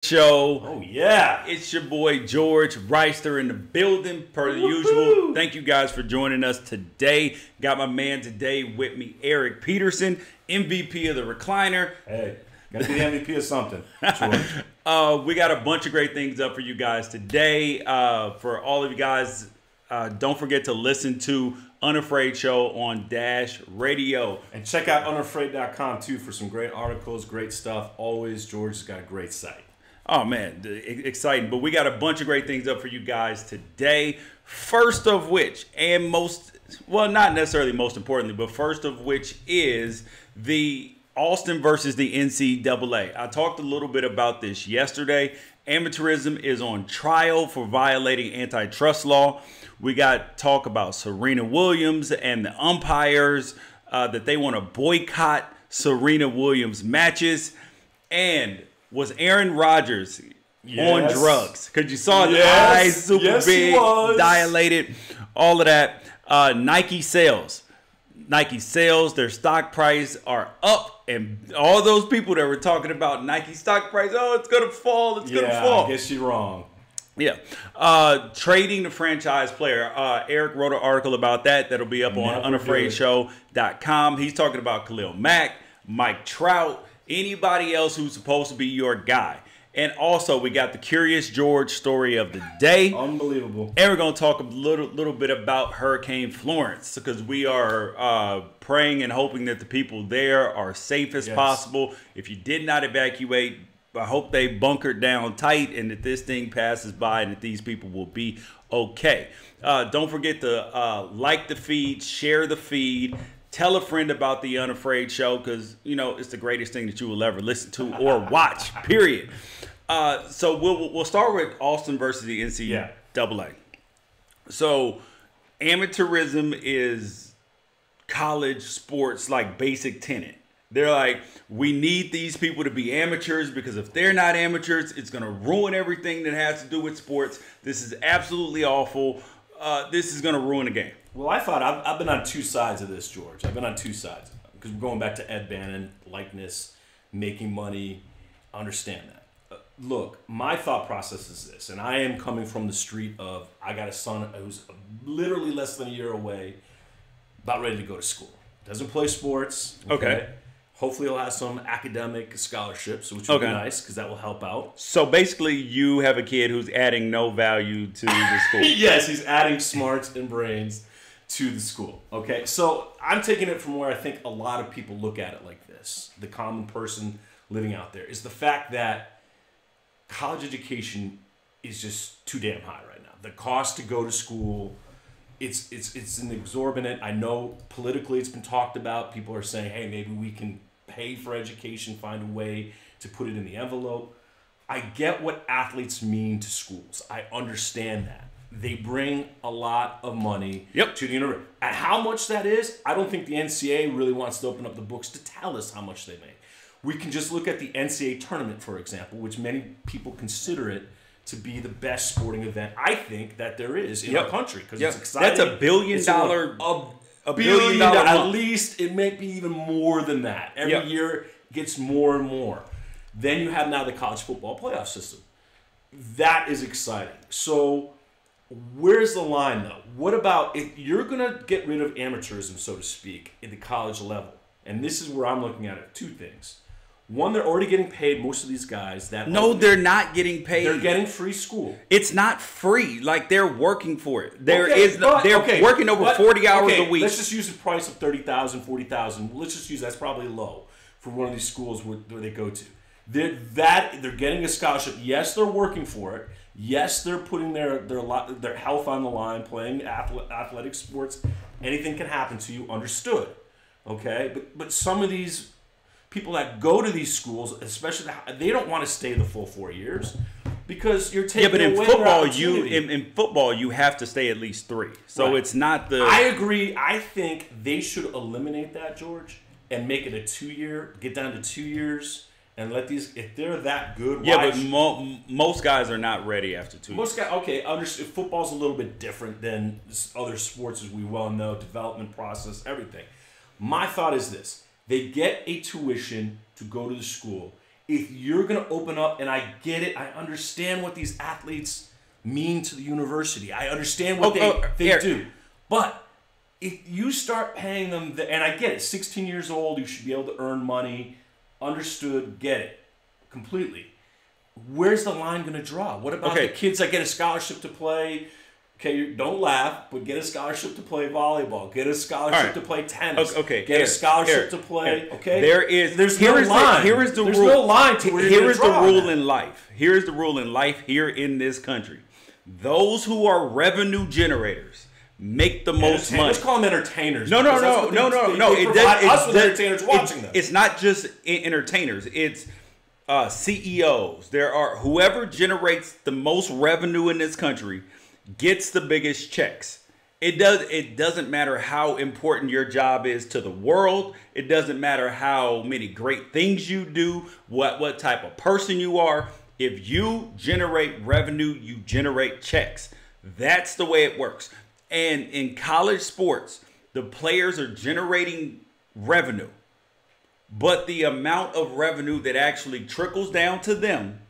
Show. Oh yeah, it's your boy George Reister in the building per the usual. Thank you guys for joining us today. Got my man today with me, Eric Peterson, MVP of the recliner. Hey, gotta be the MVP of something. We got a bunch of great things up for you guys today. For all of you guys, don't forget to listen to Unafraid Show on Dash Radio. And check out unafraid.com too for some great articles, great stuff. Always, George's got a great site. Oh, man, exciting. But we got a bunch of great things up for you guys today. First of which, and not necessarily most importantly, but first of which is the Alston versus the NCAA. I talked a little bit about this yesterday. Amateurism is on trial for violating antitrust law. We got talk about Serena Williams and the umpires, that they want to boycott Serena Williams matches. And was Aaron Rodgers on drugs? Because you saw the eyes super big, dilated, all of that. Nike sales, their stock price are up. And all those people that were talking about Nike stock price, oh, it's going to fall, it's going to fall. I guess you're wrong. Yeah. Trading the franchise player. Eric wrote an article about that. That'll be up on unafraidshow.com. He's talking about Khalil Mack, Mike Trout, anybody else who's supposed to be your guy. And also, we got the Curious George story of the day. Unbelievable. And we're going to talk a little bit about Hurricane Florence, because we are praying and hoping that the people there are safe as possible. If you did not evacuate, I hope they bunkered down tight and that this thing passes by and that these people will be okay. Don't forget to like the feed, share the feed. Tell a friend about the Unafraid Show, because, you know, it's the greatest thing that you will ever listen to or watch, period. So we'll start with Alston versus the NCAA. So amateurism is college sports like basic tenet. They're like, we need these people to be amateurs, because if they're not amateurs, it's going to ruin everything that has to do with sports. This is absolutely awful. This is going to ruin the game. Well, I thought I've been on two sides of this, George. I've been on two sides, because we're going back to Ed Bannon, likeness, making money. Understand that. Look, my thought process is this, and I am coming from the street of, I got a son who's literally less than a year away, about ready to go to school. Doesn't play sports. Okay. Hopefully he'll have some academic scholarships, which would be nice, because that will help out. So basically you have a kid who's adding no value to the school. Yes, he's adding smarts and brains to the school. Okay, so I'm taking it from where I think a lot of people look at it like this. The common person living out there is the fact that college education is just too damn high right now. The cost to go to school, it's an exorbitant. I know politically it's been talked about. People are saying, hey, maybe we can pay for education, find a way to put it in the envelope. I get what athletes mean to schools. I understand that. They bring a lot of money to the university. And how much that is, I don't think the NCAA really wants to open up the books to tell us how much they make. We can just look at the NCAA tournament, for example, which many people consider it to be the best sporting event, I think, that there is in our country, because it's exciting. That's $1 billion. $1 billion. At least it may be even more than that. Every year it gets more and more. Then you have now the college football playoff system. That is exciting. So where's the line, though? What about if you're going to get rid of amateurism, so to speak, at the college level? And this is where I'm looking at it. Two things. One, they're already getting paid, most of these guys. They're not getting paid. They're getting free school. It's not free. Like, they're working for it. They're working over 40 hours a week. Let's just use the price of $30,000, $40,000. Let's just use that's probably low for one of these schools where they go to. They're getting a scholarship. Yes, they're working for it. Yes, they're putting their health on the line, playing athletic sports. Anything can happen to you. Understood. Okay, but some of these people that go to these schools, especially, they don't want to stay the full 4 years, because you're taking away their opportunity. in football you have to stay at least 3. So it's not the. I agree. I think they should eliminate that, George, and make it a 2-year. Get down to 2 years. And let these, if they're that good, but most guys are not ready after 2 years. Most guys, okay, football's a little bit different than other sports, as we well know, development process, everything. My thought is this: they get a tuition to go to the school. if you're going to open up, and I get it, I understand what these athletes mean to the university. I understand what they do. But if you start paying them, and I get it, 16 years old, you should be able to earn money. Understood, get it completely. Where's the line going to draw? What about the kids that get a scholarship to play? Okay, don't laugh, but get a scholarship to play volleyball. Get a scholarship to play tennis. Get a scholarship to play. Okay, there's no line. Here is the rule. There's no line to where here is the rule in life. Here is the rule in life here in this country. Those who are revenue generators make the most money. Let's call them entertainers. No. They provide us with entertainers watching them. It's not just entertainers. It's CEOs. There are whoever generates the most revenue in this country gets the biggest checks. It doesn't matter how important your job is to the world. It doesn't matter how many great things you do, what type of person you are. If you generate revenue, you generate checks. That's the way it works. And in college sports, the players are generating revenue, but the amount of revenue that actually trickles down to them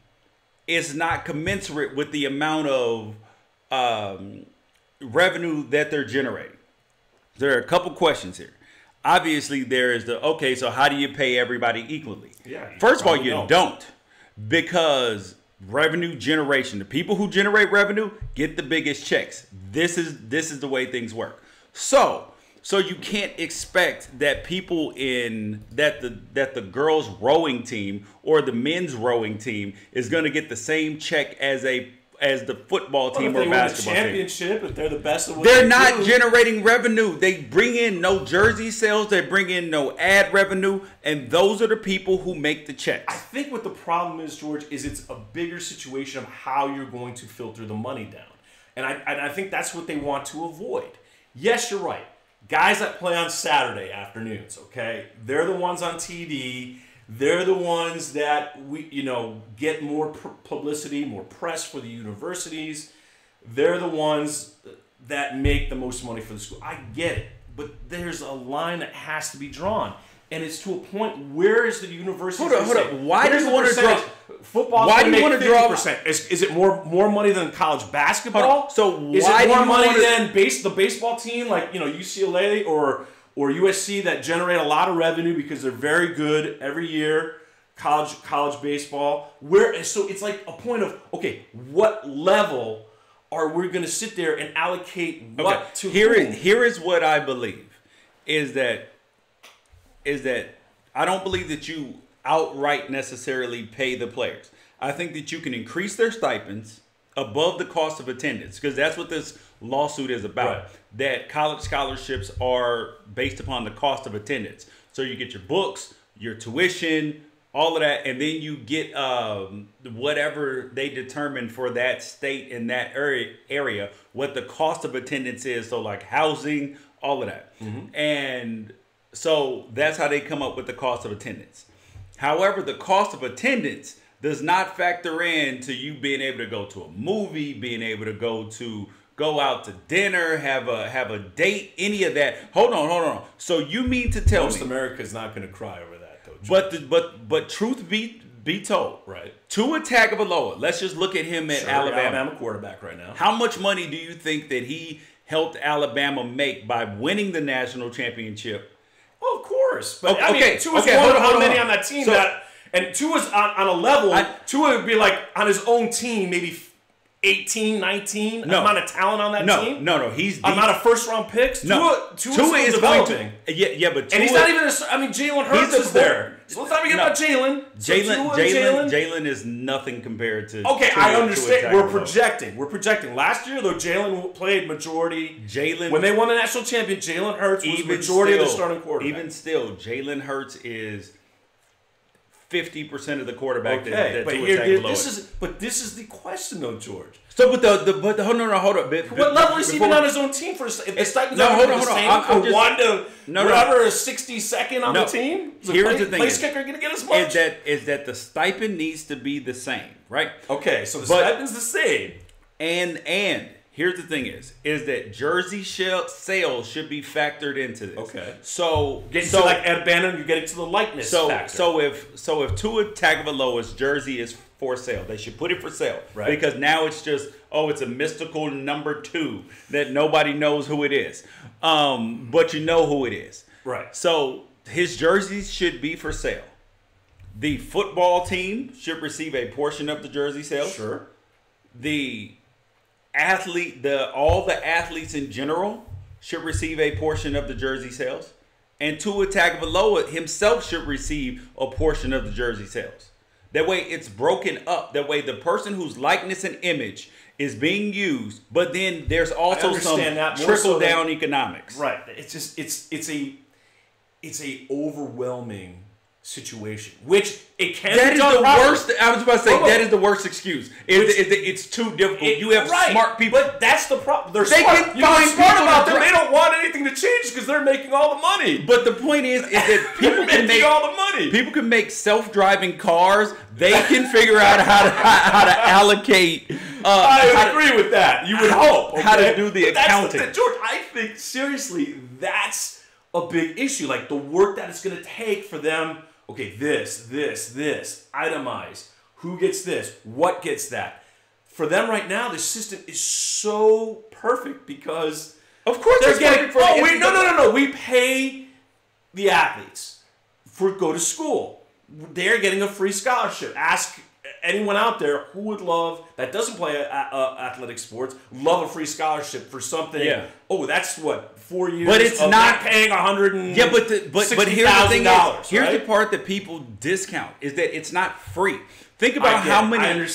is not commensurate with the amount of revenue that they're generating. There are a couple questions here. Obviously, there is so how do you pay everybody equally? First of all, you don't. Because revenue generation, the people who generate revenue get the biggest checks. This is the way things work. So you can't expect that people that the girls rowing team or the men's rowing team is going to get the same check as the football team or basketball team. Championship, if they're the best of what they're not generating revenue. They bring in no jersey sales. They bring in no ad revenue, and those are the people who make the checks. I think what the problem is, George, is it's a bigger situation of how you're going to filter the money down, and I think that's what they want to avoid. Yes, you're right. Guys that play on Saturday afternoons, okay, they're the ones on TV. They're the ones that get more publicity, more press for the universities. They're the ones that make the most money for the school. I get it, but there's a line that has to be drawn, and it's to a point. Where is the university? Hold up. Why do you want to draw? Football. Why do you want to draw? Is it more money than college basketball? So is it more money than the baseball team, like UCLA or USC, that generate a lot of revenue because they're very good every year? College baseball. So it's like a point of, okay, what level are we going to sit there and allocate what to whom? Here is what I believe is that I don't believe that you outright necessarily pay the players. I think that you can increase their stipends above the cost of attendance, because that's what this lawsuit is about. Right. That college scholarships are based upon the cost of attendance. So you get your books, your tuition, all of that, and then you get whatever they determine for that state in that area, what the cost of attendance is. So like housing, all of that. Mm-hmm. And so that's how they come up with the cost of attendance. However, the cost of attendance does not factor in to you being able to go to a movie, being able to go out to dinner, have a date, any of that. Hold on. So you mean to tell me most America's not going to cry over that, though. But truth be told, right? Tua Tagovailoa, let's just look at him at Alabama quarterback right now. How much money do you think that he helped Alabama make by winning the national championship? Well, of course, but Tua's one of how many on that team and Tua's on a level. Tua would be like on his own team, maybe 18, 19 amount of talent on that team. No. He's amount of first round picks. Tua is developing. But Tua, and he's not even. Jalen Hurts is there. So let's not forget about Jalen. Jalen is nothing compared to. Okay, I understand. We're projecting. Last year, though, Jalen played majority. When they won the national championship, Jalen Hurts was majority of the starting quarterback. Even still, Jalen Hurts is 50% of the quarterback that this is the question, though, George. So, hold up. What level is he even on his own team for? If the stipends are the same for 1 to whatever 62nd on the team, here's the thing: place kicker going to get as much? Is that the stipend needs to be the same, right? Okay, so the stipend's the same, and Here's the thing is that jersey sales should be factored into this. Okay. So like Ed Bannon, you're getting to the likeness factor. So if Tua Tagovailoa's jersey is for sale, they should put it for sale. Right. Because now it's just, it's a mystical number 2 that nobody knows who it is. But you know who it is. Right. So his jerseys should be for sale. The football team should receive a portion of the jersey sales. Sure. All the athletes in general should receive a portion of the jersey sales. And Tua Tagovailoa himself should receive a portion of the jersey sales. That way it's broken up. That way the person whose likeness and image is being used, but then there's also some trickle-down economics. Right. It's just it's a overwhelming situation, which it can that be is done the properly. worst. I was about to say that is the worst excuse. It's too difficult. You have smart people, but that's the problem. They're they smart. can You know find what's smart people about to them. They don't want anything to change because they're making all the money. But the point is that people can make all the money. People can make self-driving cars. They can figure out how to allocate. I agree with that. You would hope. Okay? How to do the accounting. George, I think seriously that's a big issue. Like the work that it's going to take for them. Okay, this, itemize. Who gets this? What gets that? For them right now, the system is so perfect because of course they're getting. No. We pay the athletes for go to school. They're getting a free scholarship. Ask anyone out there who would love that doesn't play athletic sports love a free scholarship for something. Yeah. Oh, that's what 4 years. But it's not paying $100. Yeah, but here's the thing. Here's right? the part that people discount is that it's not free. Think about how many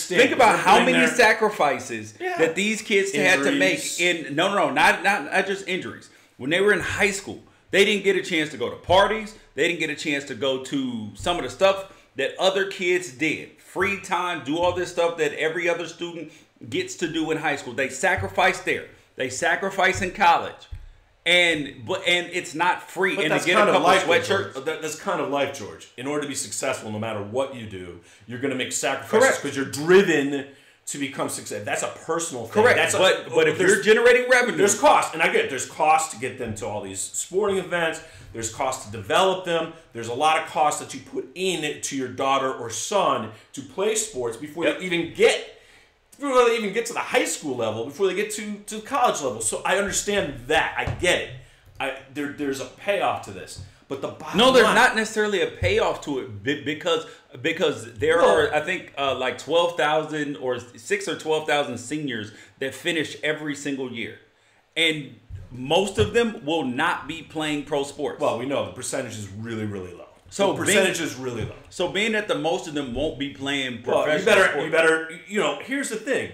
sacrifices that these kids had to make in not just injuries. When they were in high school, they didn't get a chance to go to parties. They didn't get a chance to go to some of the stuff that other kids did. Free time, do all this stuff that every other student gets to do in high school. They sacrifice there. They sacrifice in college. And it's not free. But and that's to get kind a of couple life, sweatshirts. That's kind of life, George. In order to be successful, no matter what you do, you're going to make sacrifices because you're driven to become successful. That's a personal thing. Correct. But if you're generating revenue, there's cost, and I get it. There's cost to get them to all these sporting events. There's cost to develop them. There's a lot of cost that you put in to your daughter or son to play sports before they even get. Before they even get to the high school level, before they get to college level. So I understand that. I get it. There's a payoff to this. But the bottom line, there's not necessarily a payoff to it because there are, I think, like 12,000 or 6,000 or 12,000 seniors that finish every single year. And most of them will not be playing pro sports. Well, we know the percentage is really, really low. So the percentage is really low. So being that the most of them won't be playing professional sports. You better, here's the thing.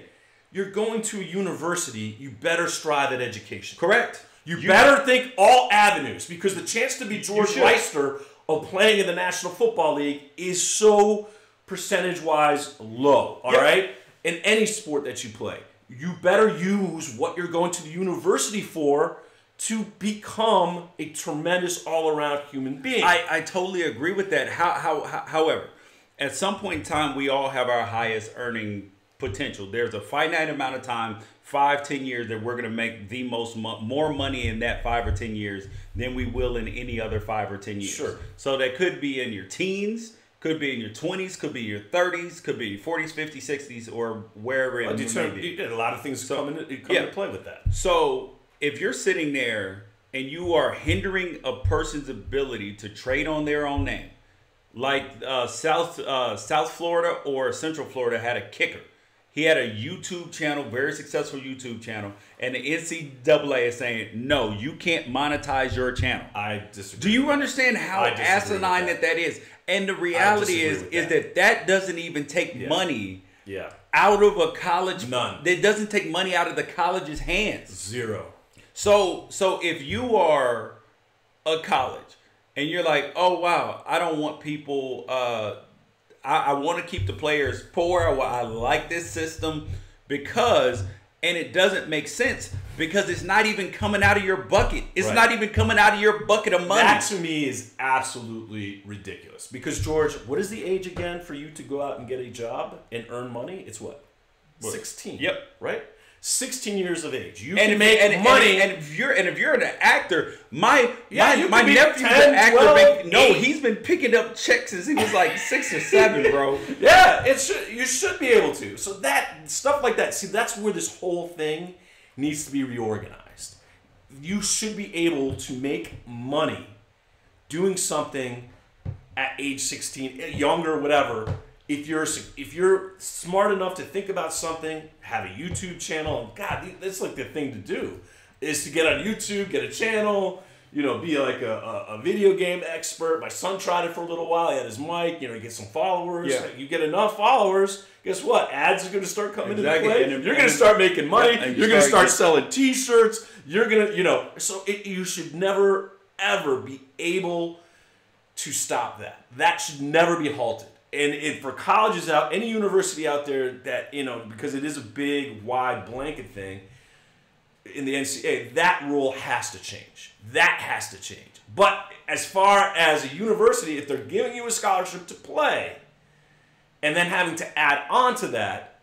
You're going to a university, you better strive at education. Correct. You better think all avenues because the chance to be George Leister of playing in the National Football League is so percentage-wise low, all right? In any sport that you play. You better use what you're going to the university for to become a tremendous all-around human being. I totally agree with that. However, at some point in time, we all have our highest earning potential. There's a finite amount of time, 5-10 years, that we're going to make the more money in that 5 or 10 years than we will in any other 5 or 10 years. Sure. So that could be in your teens, could be in your 20s, could be your 30s, could be your 40s, 50s, 60s, or wherever it may be. A lot of things come into play with that. So if you're sitting there and you are hindering a person's ability to trade on their own name, like South Florida or Central Florida had a kicker. He had a YouTube channel, very successful YouTube channel, and the NCAA is saying, no, you can't monetize your channel. I disagree. Do you understand how asinine that is? And the reality is that doesn't even take money out of a college. None. It doesn't take money out of the college's hands. Zero. So if you are a college and you're like, oh, wow, I don't want people I want to keep the players poor. I like this system because, and it doesn't make sense because it's not even coming out of your bucket. It's not even coming out of your bucket of money. That to me is absolutely ridiculous. Because George, what is the age again for you to go out and get a job and earn money? It's what? 16. Yep. Right? 16 years of age. You can make money. And if you're an actor, my nephew's 10, an actor. 12, He's been picking up checks since he was like 6 or 7, bro. Yeah, you should be able to. So that stuff like that. See, that's where this whole thing needs to be reorganized. You should be able to make money doing something at age 16, younger, whatever. If you're smart enough to think about something, have a YouTube channel, God, that's like the thing to do, is to get on YouTube, get a channel, be like a video game expert. My son tried it for a little while. He had his mic, he get some followers. Yeah. You get enough followers, guess what? Ads are going to start coming into play. And you're going to start making money. Yeah, you're going to start selling T-shirts. You're going to, so you should never, ever be able to stop that. That should never be halted. And for colleges out, any university out there that, because it is a big, wide blanket thing in the NCAA, that rule has to change. That has to change. But as far as a university, if they're giving you a scholarship to play and then having to add on to that,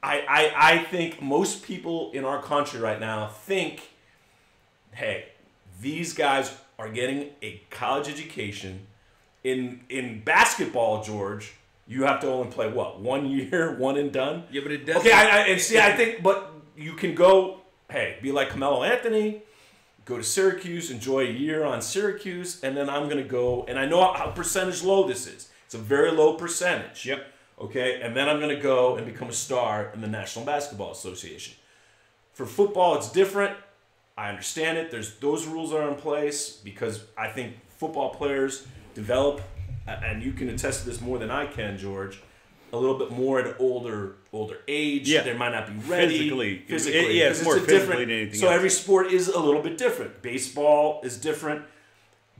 I think most people in our country right now think, hey, these guys are getting a college education. In basketball, George, you have to only play, 1 year, one and done? Yeah, but it does. Okay, I think, but you can go, be like Carmelo Anthony, go to Syracuse, enjoy a year on Syracuse, and then I'm going to go, and I know how percentage low this is. It's a very low percentage. Yep. Okay, and then I'm going to go and become a star in the National Basketball Association. For football, it's different. I understand it. Those rules are in place because I think football players develop, and you can attest to this more than I can, George, a little bit more at an older age. Yeah. They might not be ready. Physically. It's more physically than anything else. Every sport is a little bit different. Baseball is different,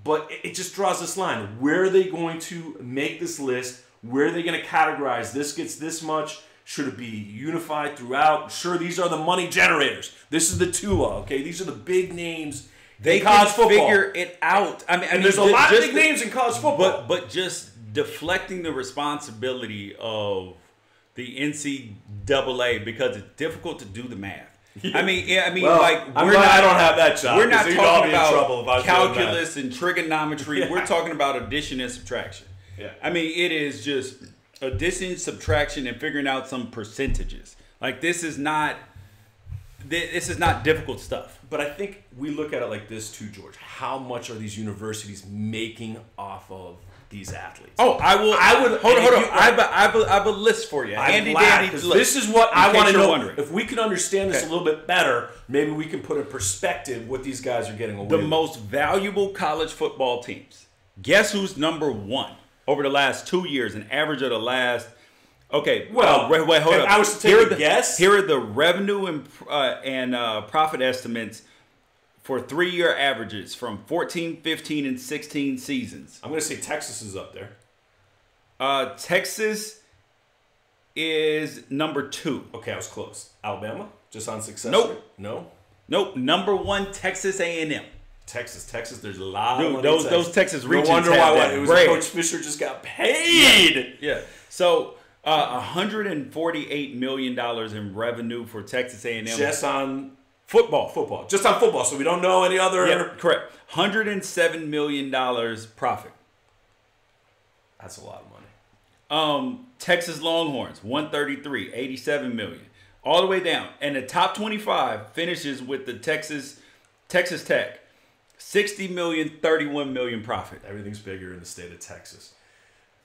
but it just draws this line. Where are they going to make this list? Where are they going to categorize? This gets this much. Should it be unified throughout? Sure, these are the money generators. This is the TUA, okay? These are the big names. They can figure it out. I mean, there's a lot of big names in college football. But just deflecting the responsibility of the NCAA because it's difficult to do the math. I mean, I don't have that job. We're not talking about calculus and trigonometry. Yeah. We're talking about addition and subtraction. Yeah. I mean, it is just addition, subtraction, and figuring out some percentages. Like this is not difficult stuff. But I think we look at it like this too, George. How much are these universities making off of these athletes? Oh, I would. Hold on. I have a list for you. Andy, this is what I want to know. Wondering. If we can understand this a little bit better, maybe we can put in perspective what these guys are getting away with. The most valuable college football teams. Guess who's number 1 over the last 2 years? An average of the last. Okay. Well, wait, hold up. I was to take a guess. Here are the revenue and profit estimates for 3-year averages from 14, 15, and 16 seasons. I'm going to say Texas is up there. Texas is number 2. Okay, I was close. Alabama, just on success rate? Nope. Number 1, Texas A&M. Texas. There's a lot of money. Those Texas regions. No wonder why it was Coach Fisher just got paid. Yeah. So $148 million in revenue for Texas A&M. Just on football. Just on football. So we don't know any other. Yeah, correct. $107 million profit. That's a lot of money. Texas Longhorns, 133, 87 million. All the way down. And the top 25 finishes with the Texas Tech. 60 million, 31 million profit. Everything's bigger in the state of Texas.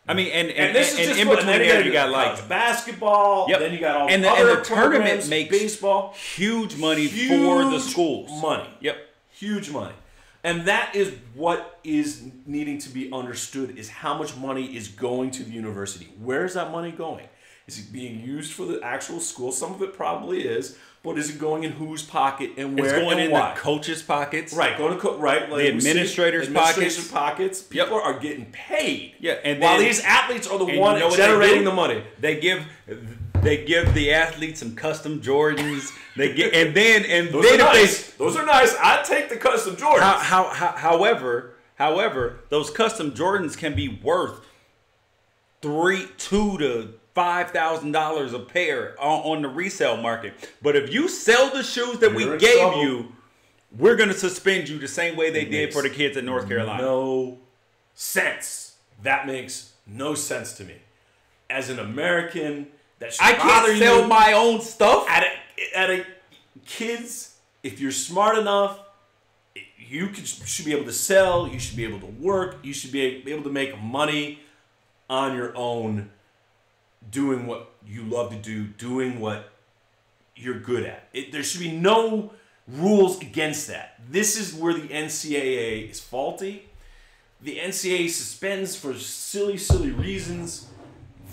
I mean, and this is just in between there, you got like basketball. Yep. Then you got all and other the tournament makes baseball. Huge money for the schools. Money. Yep. Huge money. And that is what is needing to be understood is how much money is going to the university. Where is that money going? Is it being used for the actual school? Some of it probably is. But is it going in whose pocket and where? It's going and in why? The coaches' pockets. Right, going to like the administrators' pockets. People are getting paid. Yeah, and while these athletes are the ones generating the money. They give the athletes some custom Jordans. Those are nice. I'd take the custom Jordans. However, those custom Jordans can be worth $2 to $5,000 a pair on the resale market. But if you sell the shoes that we You're in gave trouble. you, we're going to suspend you the same way they did for the kids in North Carolina. No sense. That makes no sense to me. As an American, that should I bother can't sell you. my own stuff. At a kids, if you're smart enough, should be able to sell. You should be able to work. You should be able to make money on your own, doing what you love to do, doing what you're good at. There should be no rules against that. This is where the NCAA is faulty. The NCAA suspends for silly, silly reasons.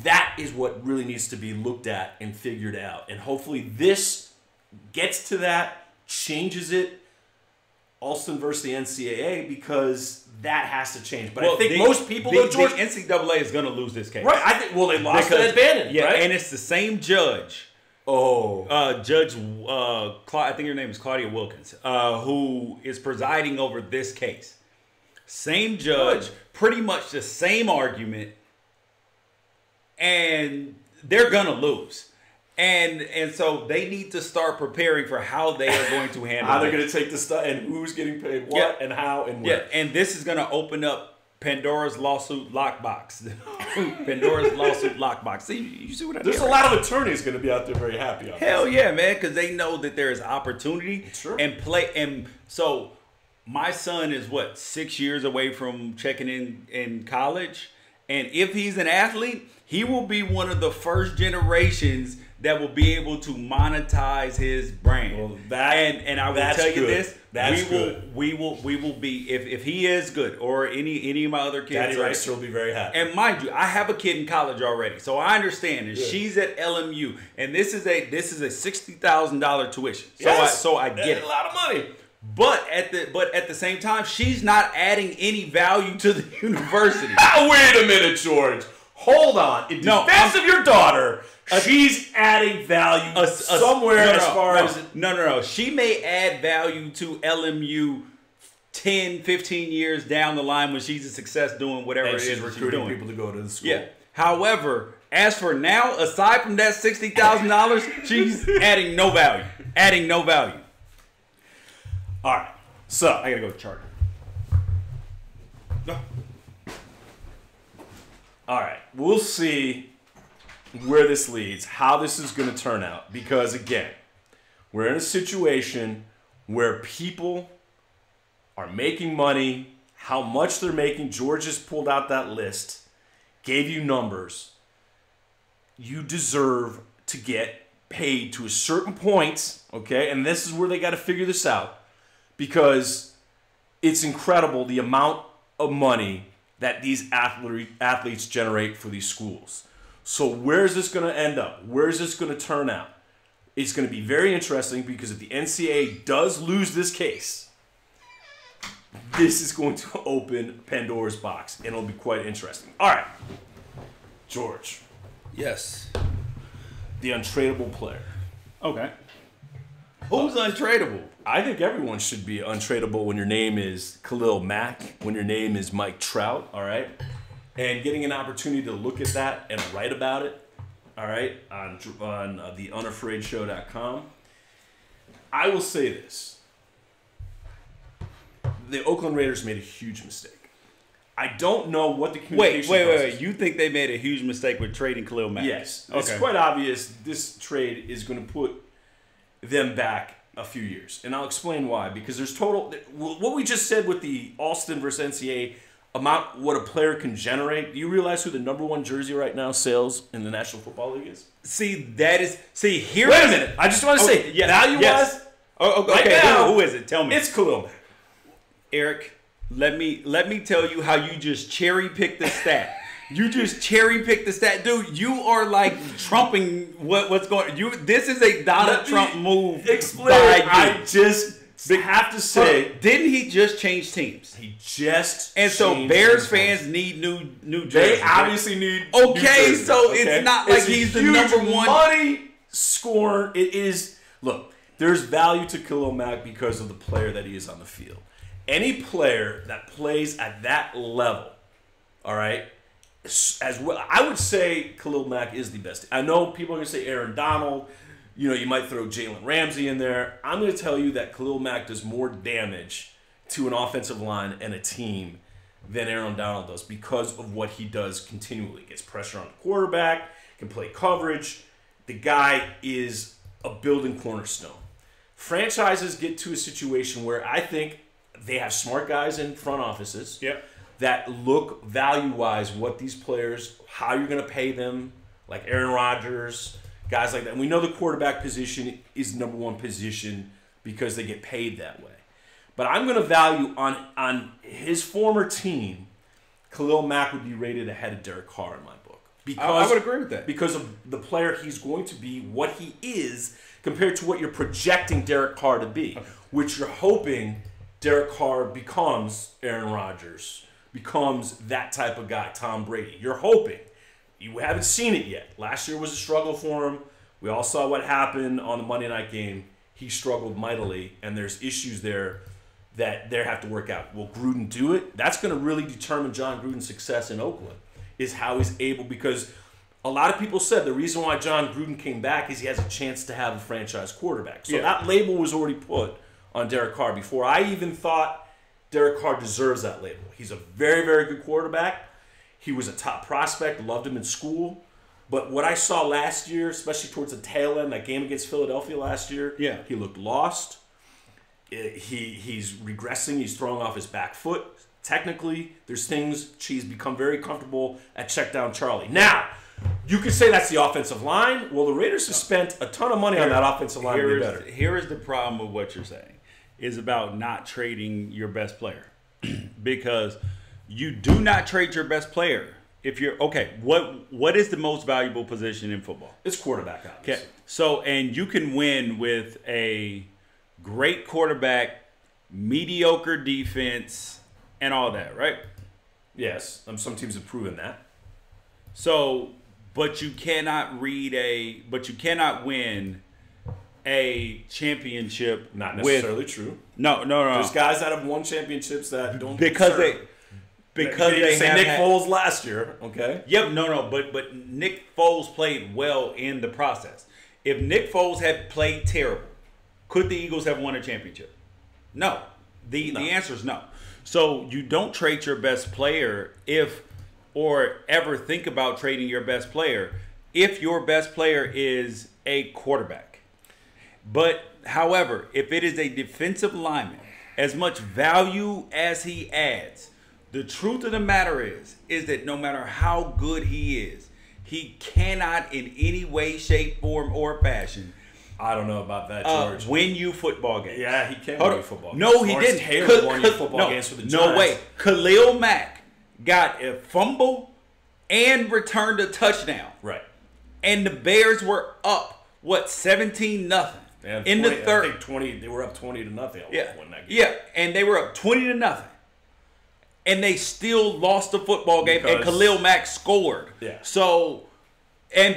That is what really needs to be looked at and figured out. And hopefully this gets to that, changes it. Alston versus the NCAA, because that has to change. But I think most people, George, George, the NCAA is going to lose this case. Right. I think. Well, they lost that Bannon. Yeah, right? and it's the same judge. Judge, I think her name is Claudia Wilkins, who is presiding over this case. Same judge, pretty much the same argument, and they're gonna lose. And so they need to start preparing for how they are going to handle how they're going to take the stuff and who's getting paid what and how and where. Yeah, and this is going to open up Pandora's lawsuit lockbox. Pandora's lawsuit lockbox. See, you see what I mean? There's a lot of attorneys going to be out there very happy on Hell this. yeah, man, because they know that there is opportunity Sure. And so my son is 6 years away from checking in college, and if he's an athlete, he will be one of the first generations that will be able to monetize his brand. Well, and I will tell you this: we will be if he is good, or any of my other kids. Daddy Reister will be very happy. And mind you, I have a kid in college already, so I understand. And she's at LMU, and this is a $60,000 tuition. So I get it. A lot of money. But at the same time, she's not adding any value to the university. Wait a minute, George. Hold on. In defense of your daughter, she's adding value somewhere as far as... No. She may add value to LMU 10, 15 years down the line when she's a success doing whatever it is she's she's recruiting doing. people to go to the school. Yeah. However, as for now, aside from that $60,000, she's adding no value. Adding no value. All right. So, I gotta go charter. No. All right. We'll see where this leads, how this is going to turn out. Because, again, we're in a situation where people are making money, how much they're making. George just pulled out that list, gave you numbers. You deserve to get paid to a certain point, okay? And this is where they got to figure this out, because it's incredible the amount of money that these athletes generate for these schools. So where's this going to end up? Where's this going to turn out? It's going to be very interesting, because if the NCAA does lose this case, this is going to open Pandora's box, and it'll be quite interesting. All right, George. Yes. The untradeable player. Okay. Who's untradeable? I think everyone should be untradeable when your name is Khalil Mack, when your name is Mike Trout, all right? And getting an opportunity to look at that and write about it, all right, on the unafraidshow.com. I will say this. The Oakland Raiders made a huge mistake. I don't know what the communication Wait. You think they made a huge mistake with trading Khalil Mack? Yes. Okay. It's quite obvious this trade is going to put them back a few years. And I'll explain why. Because there's what we just said with the Alston versus NCAA amount, what a player can generate. Do you realize who the number one jersey right now sales in the National Football League is? Wait a minute. I just want to say, value-wise, yes. Okay. Right now, who is it? Tell me. It's Khalil Mack. Eric, let me tell you how you just cherry-picked the stat. You just cherry-picked the stat. Dude, you are like trumping what's going on. This is a Donald Trump move. Explain. I just have to say. Didn't he just change teams? He just And so Bears fans need new jerseys. They obviously need Okay, new jerseys, so it's not like he's the number one money scorer. It is. Look, there's value to Khalil Mack because of the player that he is on the field. Any player that plays at that level, all right, as well. I would say Khalil Mack is the best. I know people are going to say Aaron Donald. You know, you might throw Jalen Ramsey in there. I'm going to tell you that Khalil Mack does more damage to an offensive line and a team than Aaron Donald does because of what he does continually. Gets pressure on the quarterback, can play coverage. The guy is a building cornerstone. Franchises get to a situation where I think they have smart guys in front offices that look value-wise what these players, how you're going to pay them, like Aaron Rodgers, guys like that. And we know the quarterback position is the number one position because they get paid that way. But I'm going to value on his former team, Khalil Mack would be rated ahead of Derek Carr in my book. Because, I would agree with that. Because of the player he's going to be, what he is, compared to what you're projecting Derek Carr to be, which you're hoping Derek Carr becomes Aaron Rodgers, becomes that type of guy, Tom Brady. You're hoping. You haven't seen it yet. Last year was a struggle for him. We all saw what happened on the Monday night game. He struggled mightily, and there's issues there that they have to work out. Will Gruden do it? That's going to really determine John Gruden's success in Oakland, is how he's able, because a lot of people said the reason why John Gruden came back is he has a chance to have a franchise quarterback. So that label was already put on Derek Carr before I even thought Derek Carr deserves that label. He's a very, very good quarterback. He was a top prospect, loved him in school. But what I saw last year, especially towards the tail end, that game against Philadelphia last year, he looked lost. He's regressing. He's throwing off his back foot. Technically, there's things he's become very comfortable at check down Charlie. Now, you could say that's the offensive line. Well, the Raiders have spent a ton of money on that offensive line to be better. Here is the problem with what you're saying, is about not trading your best player. Because you do not trade your best player. If you're what is the most valuable position in football? It's quarterback, obviously. Okay. So, and you can win with a great quarterback, mediocre defense, and all that, right? Yes. Some teams have proven that. So, but you cannot win a championship. Not necessarily true. No. There's guys that have won championships that don't because deserve. Because they say Nick Foles last year, okay? Yep, but Nick Foles played well in the process. If Nick Foles had played terrible, could the Eagles have won a championship? No. The answer is no. So you don't trade your best player or ever think about trading your best player if your best player is a quarterback. But, however, if it is a defensive lineman, as much value as he adds, the truth of the matter is that no matter how good he is, he cannot in any way, shape, form, or fashion. I don't know about that, George. Win you football games. Yeah, he can win football games. No, he didn't. Taylor won you football games for the Giants. No way. Khalil Mack got a fumble and returned a touchdown. Right. And the Bears were up, 17-0 in the third. I think 20. They were up 20-0. Yeah, and they were up 20-0. And they still lost the football game, and Khalil Mack scored. Yeah. So, and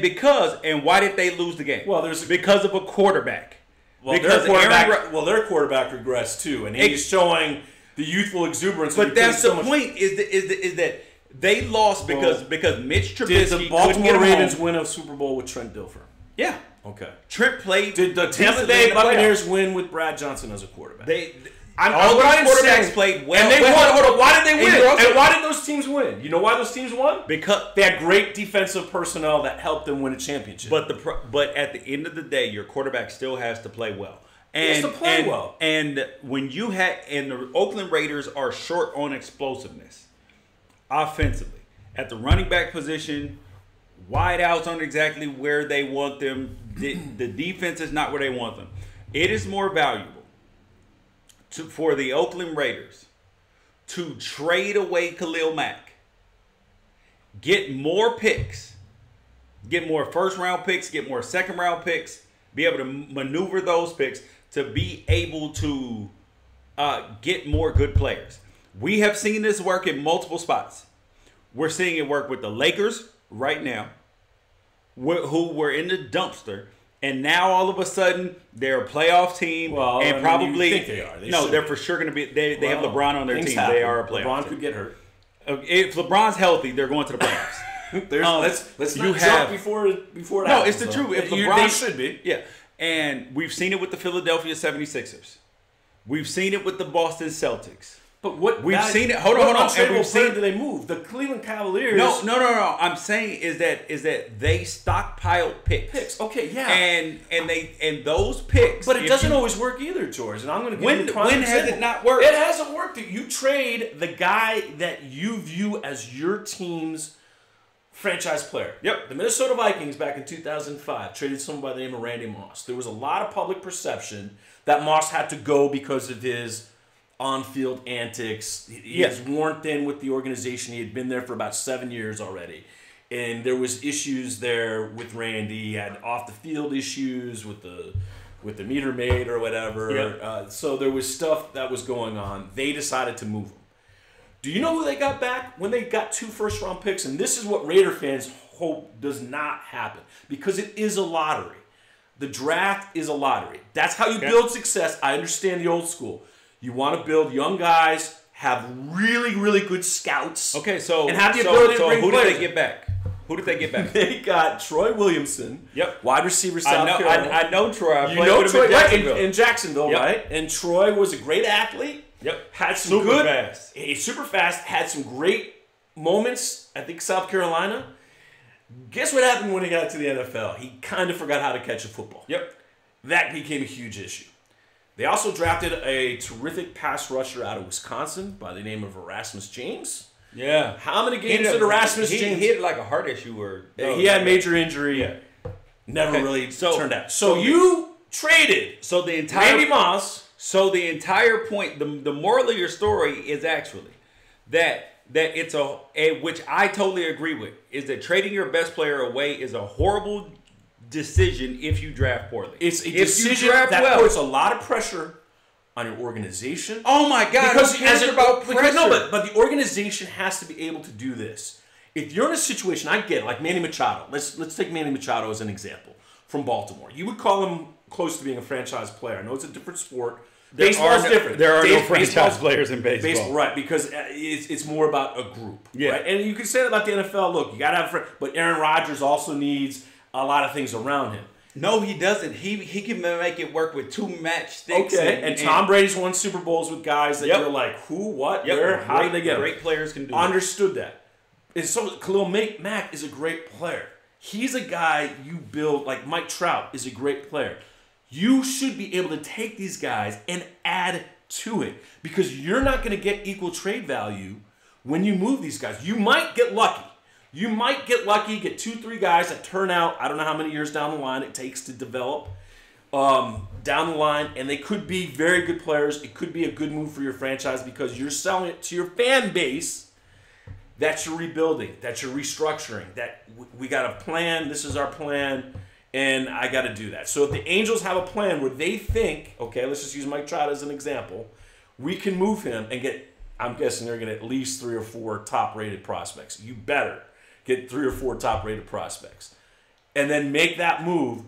why did they lose the game? Well, because of a quarterback. Well, their quarterback regressed too, and he's showing the youthful exuberance. But that's the point. Is that they lost because Mitch Trubisky did the Baltimore Ravens win a Super Bowl with Trent Dilfer? Yeah. Okay. Trent played. Did the Tampa Bay Buccaneers win with Brad Johnson as a quarterback? All those quarterbacks played well. And they won. Hold on. Why did they win? And why did those teams win? You know why those teams won? Because they had great defensive personnel that helped them win a championship. But at the end of the day, your quarterback still has to play well. He has to play well. And when the Oakland Raiders are short on explosiveness offensively. At the running back position, wideouts aren't exactly where they want them. The defense is not where they want them. It is more valuable for the Oakland Raiders to trade away Khalil Mack, get more picks, get more first-round picks, get more second-round picks, be able to maneuver those picks to be able to get more good players. We have seen this work in multiple spots. We're seeing it work with the Lakers right now, who were in the dumpster. And now all of a sudden they're a playoff team, and probably you think they are. They're for sure going to be. They have LeBron on their team. Happen. They are a playoff. LeBron team. could get hurt. If LeBron's healthy, they're going to the playoffs. Let's not jump before it happens. No, it's the truth. If LeBron, they should be. Yeah. And we've seen it with the Philadelphia 76ers. We've seen it with the Boston Celtics. But what we've seen it. Hold on. And we've seen. Do they move? The Cleveland Cavaliers. No. I'm saying is that they stockpiled picks. Okay, yeah. And those picks. But it doesn't always work either, George. And I'm going to give you the when has it not worked? It hasn't worked. You trade the guy that you view as your team's franchise player. Yep. The Minnesota Vikings back in 2005 traded someone by the name of Randy Moss. There was a lot of public perception that Moss had to go because of his on-field antics. He was worn thin with the organization. He had been there for about 7 years already. And there was issues there with Randy. He had off-the-field issues with the meter maid or whatever. Yep. So there was stuff that was going on. They decided to move him. Do you know who they got back? When they got 2 first-round picks, and this is what Raider fans hope does not happen, because it is a lottery. The draft is a lottery. That's how you build success. I understand the old school. You want to build young guys, have really, really good scouts. Okay, so and have the ability to bring who players. did they get back? Who did they get back? They got Troy Williamson. Yep. Wide receiver, South Carolina. I know Troy. You know Troy, Jacksonville. in Jacksonville, right? And Troy was a great athlete. Yep. Had some super fast. He's super fast. Had some great moments. I think South Carolina. Guess what happened when he got to the NFL? He kind of forgot how to catch a football. Yep. That became a huge issue. They also drafted a terrific pass rusher out of Wisconsin by the name of Erasmus James. Yeah. How many games did Erasmus James? He had like a heart issue or he had major injury. Yeah. Never really turned out. So you traded. So the entire Randy Moss. So the entire point, the moral of your story is actually that it's which I totally agree with, is that trading your best player away is a horrible decision if you draft poorly. It's a decision that puts a lot of pressure on your organization. Oh my God! Because who cares about pressure? But the organization has to be able to do this. If you're in a situation, I get it, like Manny Machado. Let's take Manny Machado as an example from Baltimore. You would call him close to being a franchise player. I know it's a different sport. Baseball's different. There are no franchise players in baseball. Right, because it's more about a group. Yeah. Right? And you can say that about the NFL. Look, you got to have but Aaron Rodgers also needs a lot of things around him. No, he doesn't. He can make it work with 2 matchsticks. Okay, and Tom Brady's won Super Bowls with guys that you're like, who, what, where, how did they get Great players can do Understood that. And so Khalil Mack is a great player. He's a guy you build, like Mike Trout is a great player. You should be able to take these guys and add to it, because you're not going to get equal trade value when you move these guys. You might get lucky. You might get lucky, get 2-3 guys that turn out, I don't know how many years down the line it takes to develop down the line, and they could be very good players. It could be a good move for your franchise because you're selling it to your fan base that you're rebuilding, that you're restructuring, that we got a plan, this is our plan, and I got to do that. So if the Angels have a plan where they think, okay, let's just use Mike Trout as an example, we can move him and get, I'm guessing they're going to at least 3 or 4 top-rated prospects. You better get 3 or 4 top-rated prospects, and then make that move,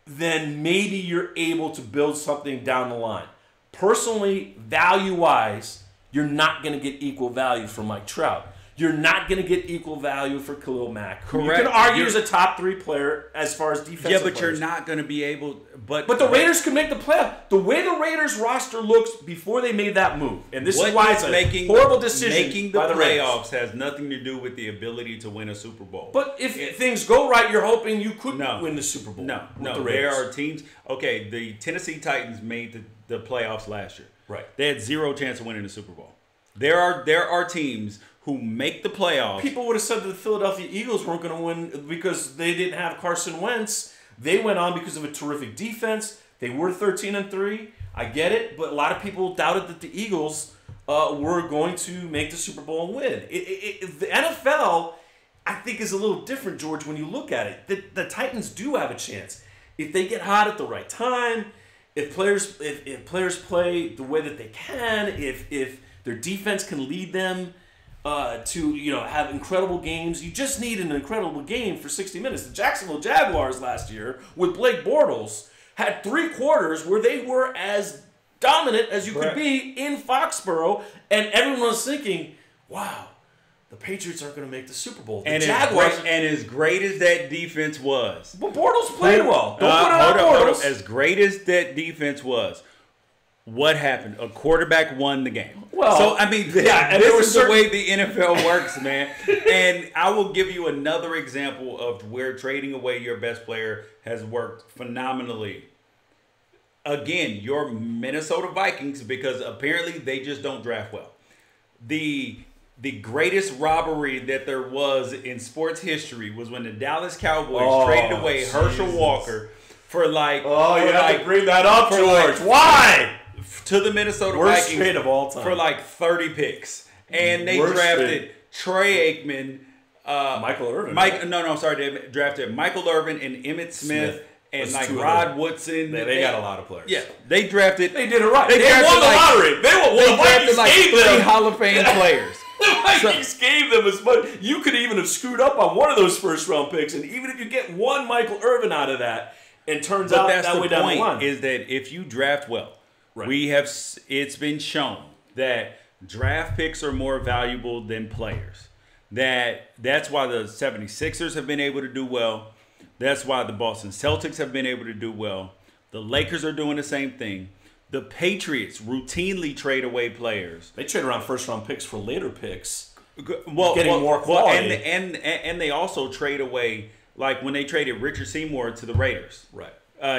then maybe you're able to build something down the line. Personally, value-wise, you're not going to get equal value from Mike Trout. You're not going to get equal value for Khalil Mack. Correct. You can argue as a top 3 player as far as defensive Yeah, but players. you're not going to be able. But the Raiders can make the playoff. The way the Raiders roster looks before they made that move, and this is why it's a horrible decision. Making the by the playoffs has nothing to do with the ability to win a Super Bowl. But if things go right, you're hoping you could win the Super Bowl. No. The There are teams. Okay, the Tennessee Titans made the playoffs last year. Right. They had 0 chance of winning the Super Bowl. There are teams who make the playoffs. People would have said that the Philadelphia Eagles weren't going to win because they didn't have Carson Wentz. They went on because of a terrific defense. They were 13-3. I get it, but a lot of people doubted that the Eagles were going to make the Super Bowl and win. The NFL, I think, is a little different, George, when you look at it. The Titans do have a chance. If they get hot at the right time, if players play the way that they can, if their defense can lead them to have incredible games. You just need an incredible game for 60 minutes. The Jacksonville Jaguars last year with Blake Bortles had 3 quarters where they were as dominant as you could be in Foxborough, and everyone was thinking, wow, the Patriots aren't going to make the Super Bowl. The And Jaguars. as great as that defense was. But Bortles played well. Don't put it on Bortles. As great as that defense was, what happened? A quarterback won the game. Well, so, I mean, this is the way the NFL works, man. And I will give you another example of where trading away your best player has worked phenomenally. Again, your Minnesota Vikings, because apparently they just don't draft well. The greatest robbery that there was in sports history was when the Dallas Cowboys traded away Herschel Walker for like... Oh, you have to bring that up, George. Why? To the Minnesota Worst Vikings trade of all time. for like 30 picks. And they drafted Trey Aikman. Michael Irvin. They drafted Michael Irvin and Emmett Smith. And like Rod Woodson. They got a lot of players. Yeah, they drafted... They did it right. They won the lottery. They drafted like 3 Hall of Fame players. The Vikings gave them as much. You could even have screwed up on one of those first-round picks, and even if you get one Michael Irvin out of that, it turns out that way down the line. Is that if you draft well, right. It's been shown that draft picks are more valuable than players. That's why the 76ers have been able to do well. That's why the Boston Celtics have been able to do well. The Lakers are doing the same thing. The Patriots routinely trade away players. They trade around first-round picks for later picks, getting Well, more quality. and they also trade away, like when they traded Richard Seymour to the Raiders. Right.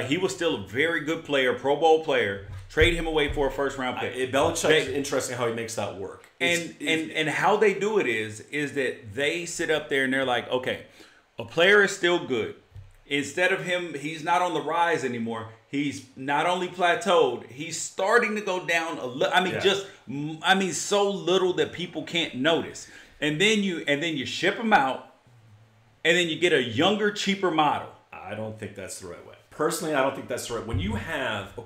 He was still a very good player, Pro Bowl player. Trade him away for a first-round pick. Belichick is interesting how he makes that work. And how they do it is that they sit up there and they're like, okay, a player is still good. Instead of him, he's not on the rise anymore. He's not only plateaued, he's starting to go down a little. So little that people can't notice. And then you ship him out, and then you get a younger, cheaper model. I don't think that's the right way. Personally, I don't think that's the right. When you have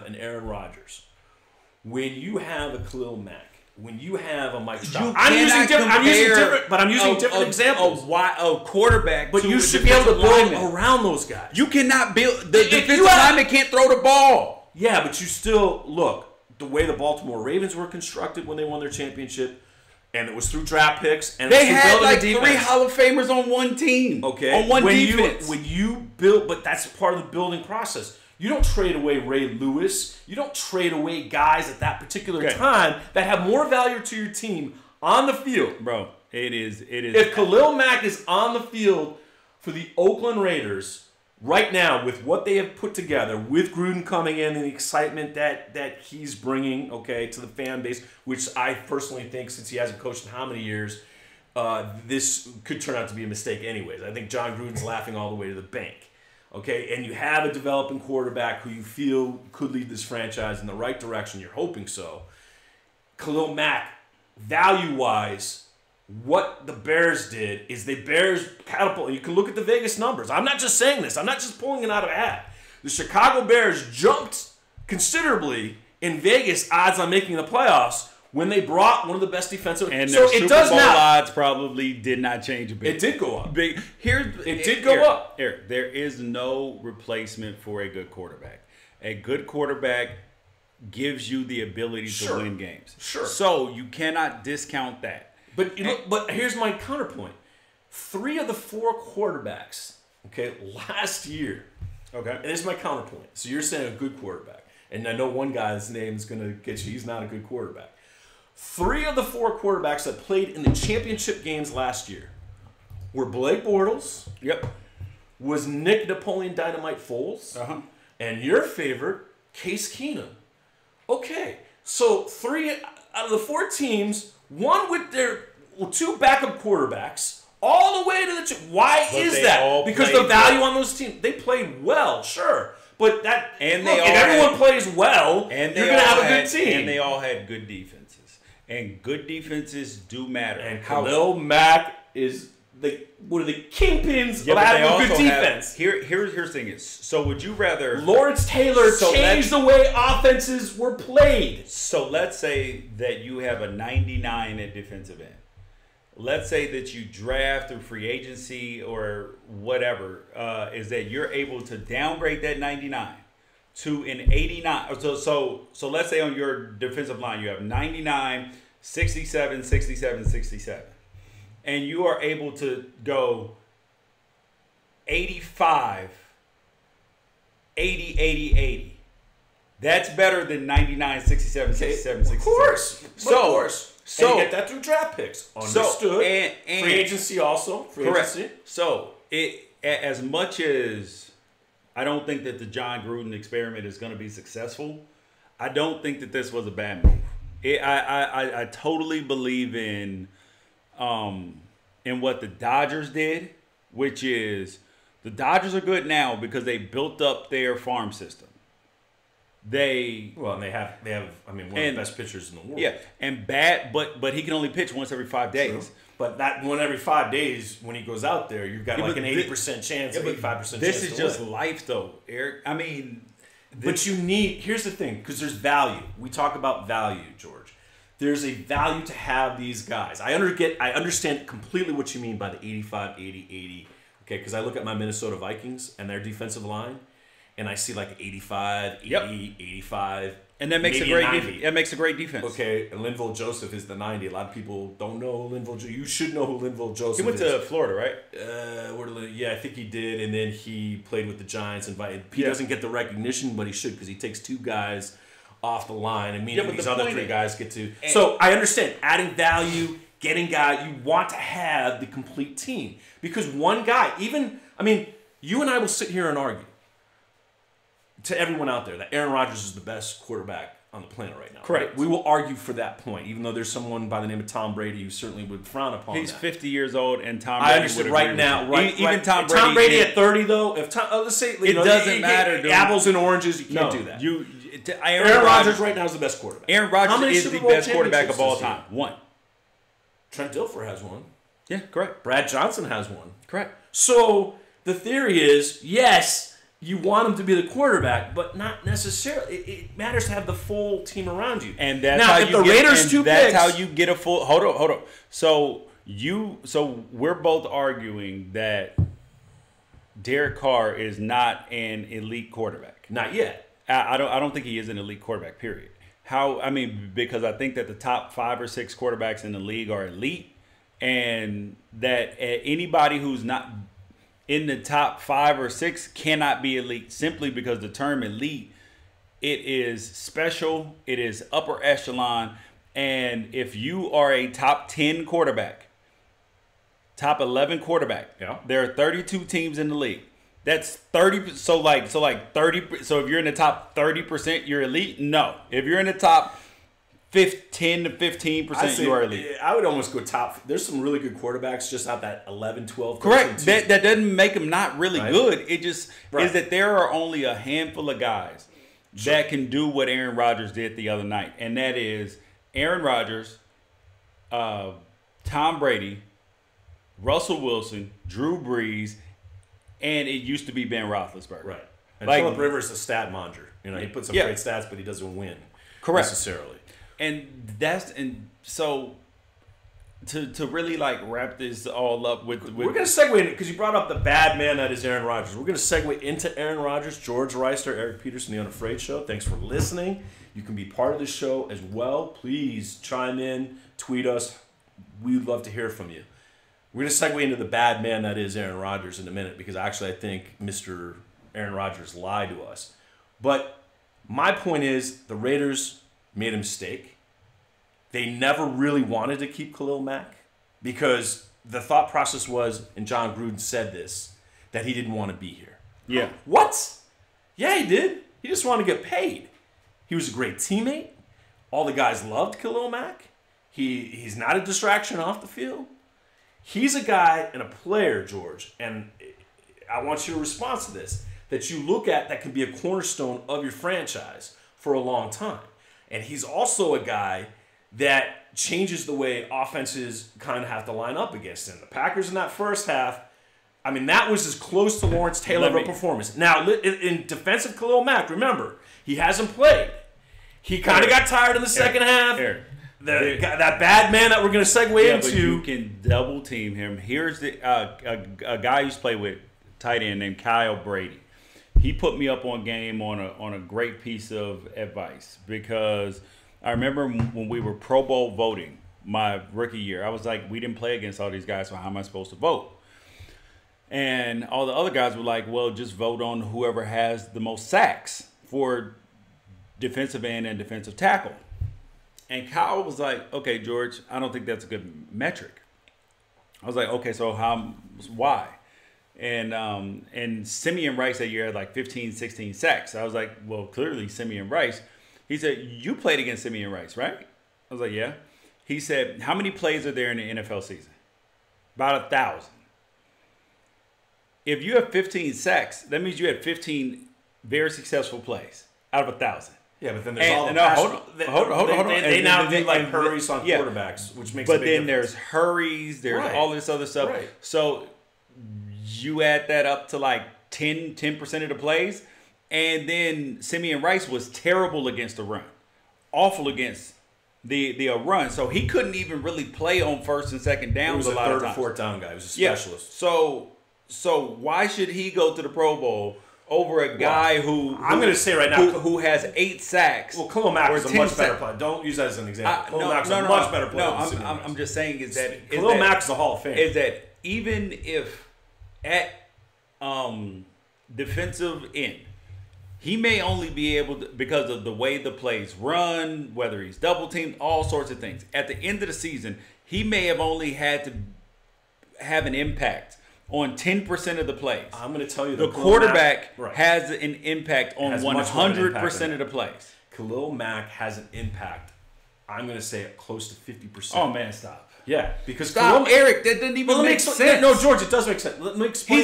an Aaron Rodgers, when you have a Khalil Mack, when you have a Mike Stroud, I'm using different examples. A quarterback, but you should be able to build around those guys. You cannot build. The defensive lineman can't throw the ball. Yeah, but you still look the way the Baltimore Ravens were constructed when they won their championship, and it was through draft picks. And they had like 3 Hall of Famers on one team. Okay, on one defense. When you build, but that's part of the building process. You don't trade away Ray Lewis. You don't trade away guys at that particular time that have more value to your team on the field. Bro, it is. If Khalil Mack is on the field for the Oakland Raiders right now with what they have put together, with Gruden coming in and the excitement that he's bringing, to the fan base, which I personally think, since he hasn't coached in how many years, this could turn out to be a mistake anyways. I think John Gruden's laughing all the way to the bank. Okay, and you have a developing quarterback who you feel could lead this franchise in the right direction. You're hoping so. Khalil Mack, value-wise, what the Bears did is Bears catapult. You can look at the Vegas numbers. I'm not just saying this. I'm not just pulling it out of a hat. The Chicago Bears jumped considerably in Vegas odds on making the playoffs when they brought one of the best defensive. And their Super Bowl odds probably did not change a bit. It did go up. It did go up. Eric, there is no replacement for a good quarterback. A good quarterback gives you the ability to win games. Sure. So you cannot discount that. But but here's my counterpoint. 3 of the 4 quarterbacks, last year. Okay. And this is my counterpoint. So you're saying a good quarterback. And I know one guy's name is going to get you. He's not a good quarterback. 3 of the 4 quarterbacks that played in the championship games last year were Blake Bortles. Yep. Was Nick Napoleon Dynamite Foles. Uh-huh. And your favorite, Case Keenum. Okay. So 3 out of the 4 teams, one with their 2 backup quarterbacks, all the way to the... Why is that? Because the value on those teams, they played well, sure. But that... And if everyone plays well, you're going to have a good team. And they all had good defenses. And good defenses do matter. And Khalil Mack is one of the kingpins of having a good defense. Here's the thing is, so would you rather... Lawrence Taylor changed the way offenses were played. So let's say that you have a 99 at defensive end. Let's say that you draft through free agency or whatever, is that you're able to downgrade that 99 to an 89. So let's say on your defensive line you have 99, 67, 67, 67. And you are able to go 85, 80, 80, 80. That's better than 99, 67, 67, 67. Of course. So and you get that through draft picks. Understood. And free agency also. Correct. Agency. So as much as I don't think that the John Gruden experiment is going to be successful, I don't think that this was a bad move. I totally believe in what the Dodgers did, which is the Dodgers are good now because they built up their farm system. And they have one of the best pitchers in the world. Yeah, and but he can only pitch once every 5 days. True. But that one every 5 days, when he goes out there, you've got like an 80% chance, 85% chance. This is just life, though, Eric. I mean, but here's the thing, because there's value. We talk about value, George. There's a value to have these guys. I understand completely what you mean by the 85, 80, 80. Okay, because I look at my Minnesota Vikings and their defensive line, and I see like 85, 80, 85. And that makes a great defense. Okay, and Linval Joseph is the 90. A lot of people don't know who Linval Joseph. You should know who Linval Joseph is. He went to Florida, right? Yeah, I think he did. And then he played with the Giants. He doesn't get the recognition, but he should, because he takes 2 guys off the line. And meaning these other 3 guys get to. So I understand. Adding value, getting guys. You want to have the complete team. Because one guy, you and I will sit here and argue to everyone out there that Aaron Rodgers is the best quarterback on the planet right now. Correct. Right? We will argue for that point, even though there's someone by the name of Tom Brady who certainly would frown upon He's that. 50 years old, and Tom Brady. I understand right now. Even Tom Brady at 30, though. If let's say it doesn't matter. Apples and oranges, you can't do that. Aaron Rodgers right now is the best quarterback. Aaron Rodgers is the best quarterback of all time. 1. Trent Dilfer has 1. Yeah, correct. Brad Johnson has 1. Correct. So the theory is, yes, you want him to be the quarterback, but not necessarily. It matters to have the full team around you. And that's how you get a full. Hold on. So we're both arguing that Derek Carr is not an elite quarterback. Not yet. I don't think he is an elite quarterback. Period. Because I think that the top 5 or 6 quarterbacks in the league are elite, and that anybody who's not in the top 5 or 6 cannot be elite, simply because the term elite, it is special, it is upper echelon, and if you are a top 10 quarterback, top 11 quarterback, there are 32 teams in the league. That's 30. So 30. So if you're in the top 30%, you're elite. No, if you're in the top 10 to 15%, you are elite. I would almost go top. There's some really good quarterbacks just out that 11, 12, 13. Correct. That doesn't make them not really good. It just is that there are only a handful of guys that can do what Aaron Rodgers did the other night, and that is Aaron Rodgers, Tom Brady, Russell Wilson, Drew Brees, and it used to be Ben Roethlisberger. Right. And Phillip Rivers is a stat monger. He puts up great stats, but he doesn't win. Correct. Necessarily. And so to really wrap this all up with we're going to segue because you brought up the bad man that is Aaron Rodgers. We're going to segue into Aaron Rodgers. George Reister, Eric Peterson, the Unafraid Show. Thanks for listening. You can be part of the show as well. Please chime in, tweet us. We'd love to hear from you. We're going to segue into the bad man that is Aaron Rodgers in a minute, because actually I think Mr. Aaron Rodgers lied to us. But my point is the Raiders made a mistake. They never really wanted to keep Khalil Mack, because the thought process was, and John Gruden said this, that he didn't want to be here. Yeah. What? Yeah, he did. He just wanted to get paid. He was a great teammate. All the guys loved Khalil Mack. He's not a distraction off the field. He's a guy and a player, George, and I want you to respond to this, that you look at that can be a cornerstone of your franchise for a long time. And he's also a guy that changes the way offenses kind of have to line up against him. The Packers in that first half, that was as close to Lawrence Taylor of a performance. Now, in defense of Khalil Mack, remember, he hasn't played. He kind of got tired in the second half. That bad man that we're going to segue into. But you can double team him. Here's a guy I used to play with, tight end, named Kyle Brady. He put me up on game on a great piece of advice, because I remember when we were Pro Bowl voting my rookie year. I was like, we didn't play against all these guys, so how am I supposed to vote? And all the other guys were like, well, just vote on whoever has the most sacks for defensive end and defensive tackle. And Kyle was like, okay, George, I don't think that's a good metric. I was like, okay, so why? And Simeon Rice that year had like 15, 16 sacks. I was like, well, clearly Simeon Rice. He said, you played against Simeon Rice, right? I was like, yeah. He said, how many plays are there in the NFL season? About 1,000. If you have 15 sacks, that means you had 15 very successful plays out of 1,000. Yeah, but then there's all the hold on. They now do like hurries on quarterbacks, which makes a big difference. But then there's hurries, there's all this other stuff. Right. So you add that up to like 10% of the plays, and then Simeon Rice was terrible against the run, awful against the run. So he couldn't even really play on first and second downs a lot of times. He was a third or fourth down guy. He was a specialist. Yeah. So why should he go to the Pro Bowl over a guy who I'm going to say right now who has 8 sacks? Well, Khalil Mack is a much better player. Don't use that as an example. Khalil Mack's a much better player. I'm just saying Khalil Mack's a Hall of Fame. Is that even if at defensive end, he may only be able to, because of the way the plays run, whether he's double teamed, all sorts of things. At the end of the season, he may have only had to have an impact on 10% of the plays. I'm going to tell you the quarterback has an impact on 100% of the plays. Khalil Mack has an impact. I'm going to say close to 50%. Oh man, stop. Yeah, because Eric, that doesn't even make sense. No, George, it does make sense. Let me explain.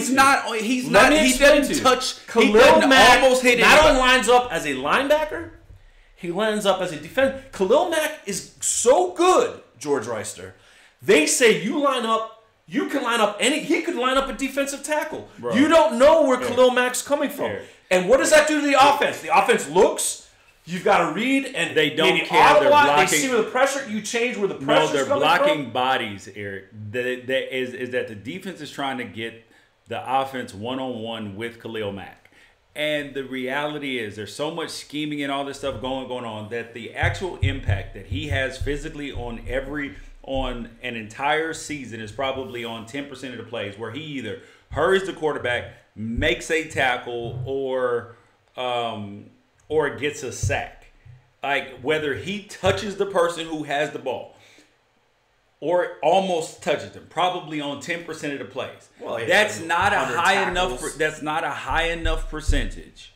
He doesn't touch. Khalil Mack almost hit not only lines up as a linebacker, he lines up as a defender. Khalil Mack is so good, George Reister. They say you line up. You can line up he could line up a defensive tackle. Bro. You don't know where Khalil Mack's coming from. And what does that do to the offense? The offense looks. You've got to read, and they don't care. They're blocking. They see where the pressure. You change where the pressure. No, they're blocking bodies, Eric. That is that the defense is trying to get the offense one-on-one with Khalil Mack, and the reality is there's so much scheming and all this stuff going on that the actual impact that he has physically on an entire season is probably on 10% of the plays, where he either hurries the quarterback, makes a tackle, or gets a sack. Like whether he touches the person who has the ball or almost touches them, probably on 10% of the plays. Well, that's not a high enough. That's not a high enough percentage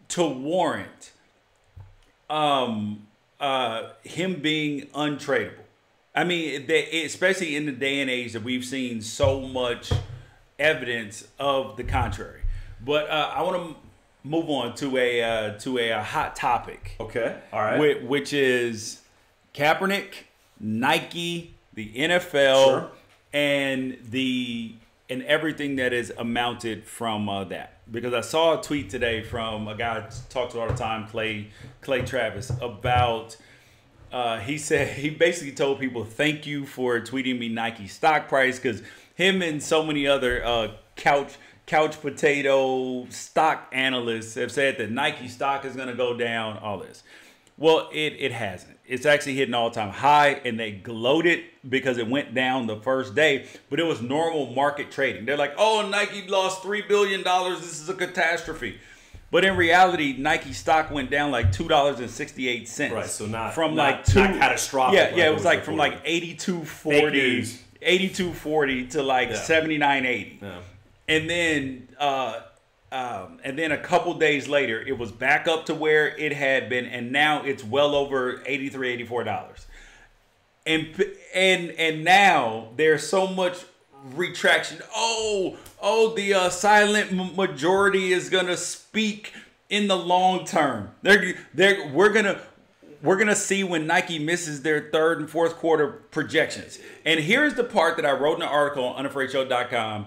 to warrant him being untradeable. I mean, especially in the day and age that we've seen so much evidence of the contrary. But I want to move on to a hot topic. Okay, all right. Which is Kaepernick, Nike, the NFL, and everything that is amounted from that. Because I saw a tweet today from a guy I talk to all the time, Clay Travis, about he said he basically told people thank you for tweeting me Nike stock price, because him and so many other couch potato stock analysts have said that Nike stock is going to go down, all this. Well, it hasn't. It's actually hit an all-time high, and they gloated because it went down the first day, but it was normal market trading. They're like, oh, Nike lost $3 billion. This is a catastrophe. But in reality, Nike stock went down like $2.68. Right, so not catastrophic. Yeah, it was like from like 82.40 to like 79.80. Yeah. And then a couple days later, it was back up to where it had been, and now it's well over $83, $84. And now there's so much retraction. The silent majority is gonna speak in the long term. We're gonna see when Nike misses their third and fourth quarter projections. And here's the part that I wrote in an article on unafraidshow.com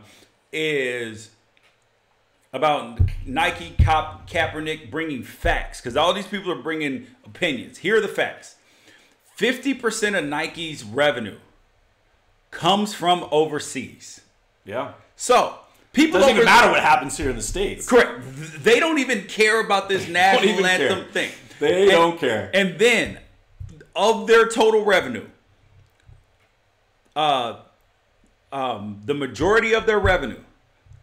is about Nike, Kaepernick bringing facts, because all these people are bringing opinions. Here are the facts. 50% of Nike's revenue comes from overseas. Yeah. So people doesn't even matter what happens here in the States. Correct. They don't even care about this national anthem thing. They don't care. And then, of their total revenue, the majority of their revenue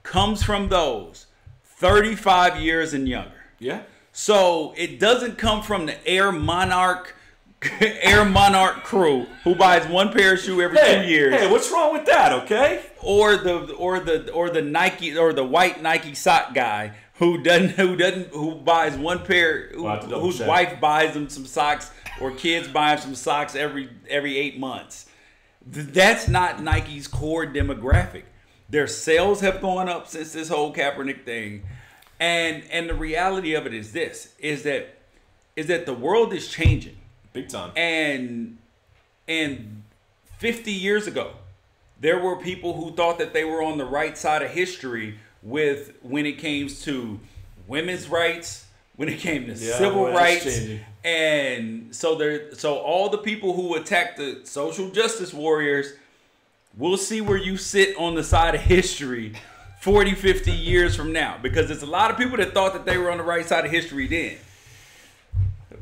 comes from those 35 years and younger. Yeah. So it doesn't come from the Air Monarch crew who buys one pair of shoe every 2 years. Hey, what's wrong with that? Okay. Or the Nike or the white Nike sock guy who buys one pair, whose wife buys them some socks, or kids buy them some socks every 8 months. That's not Nike's core demographic. Their sales have gone up since this whole Kaepernick thing. And the reality of it is this, is that the world is changing. Big time. And 50 years ago, there were people who thought that they were on the right side of history when it came to women's rights, when it came to civil rights. And so all the people who attacked the social justice warriors, we'll see where you sit on the side of history 40, 50 years from now, because there's a lot of people that thought that they were on the right side of history then.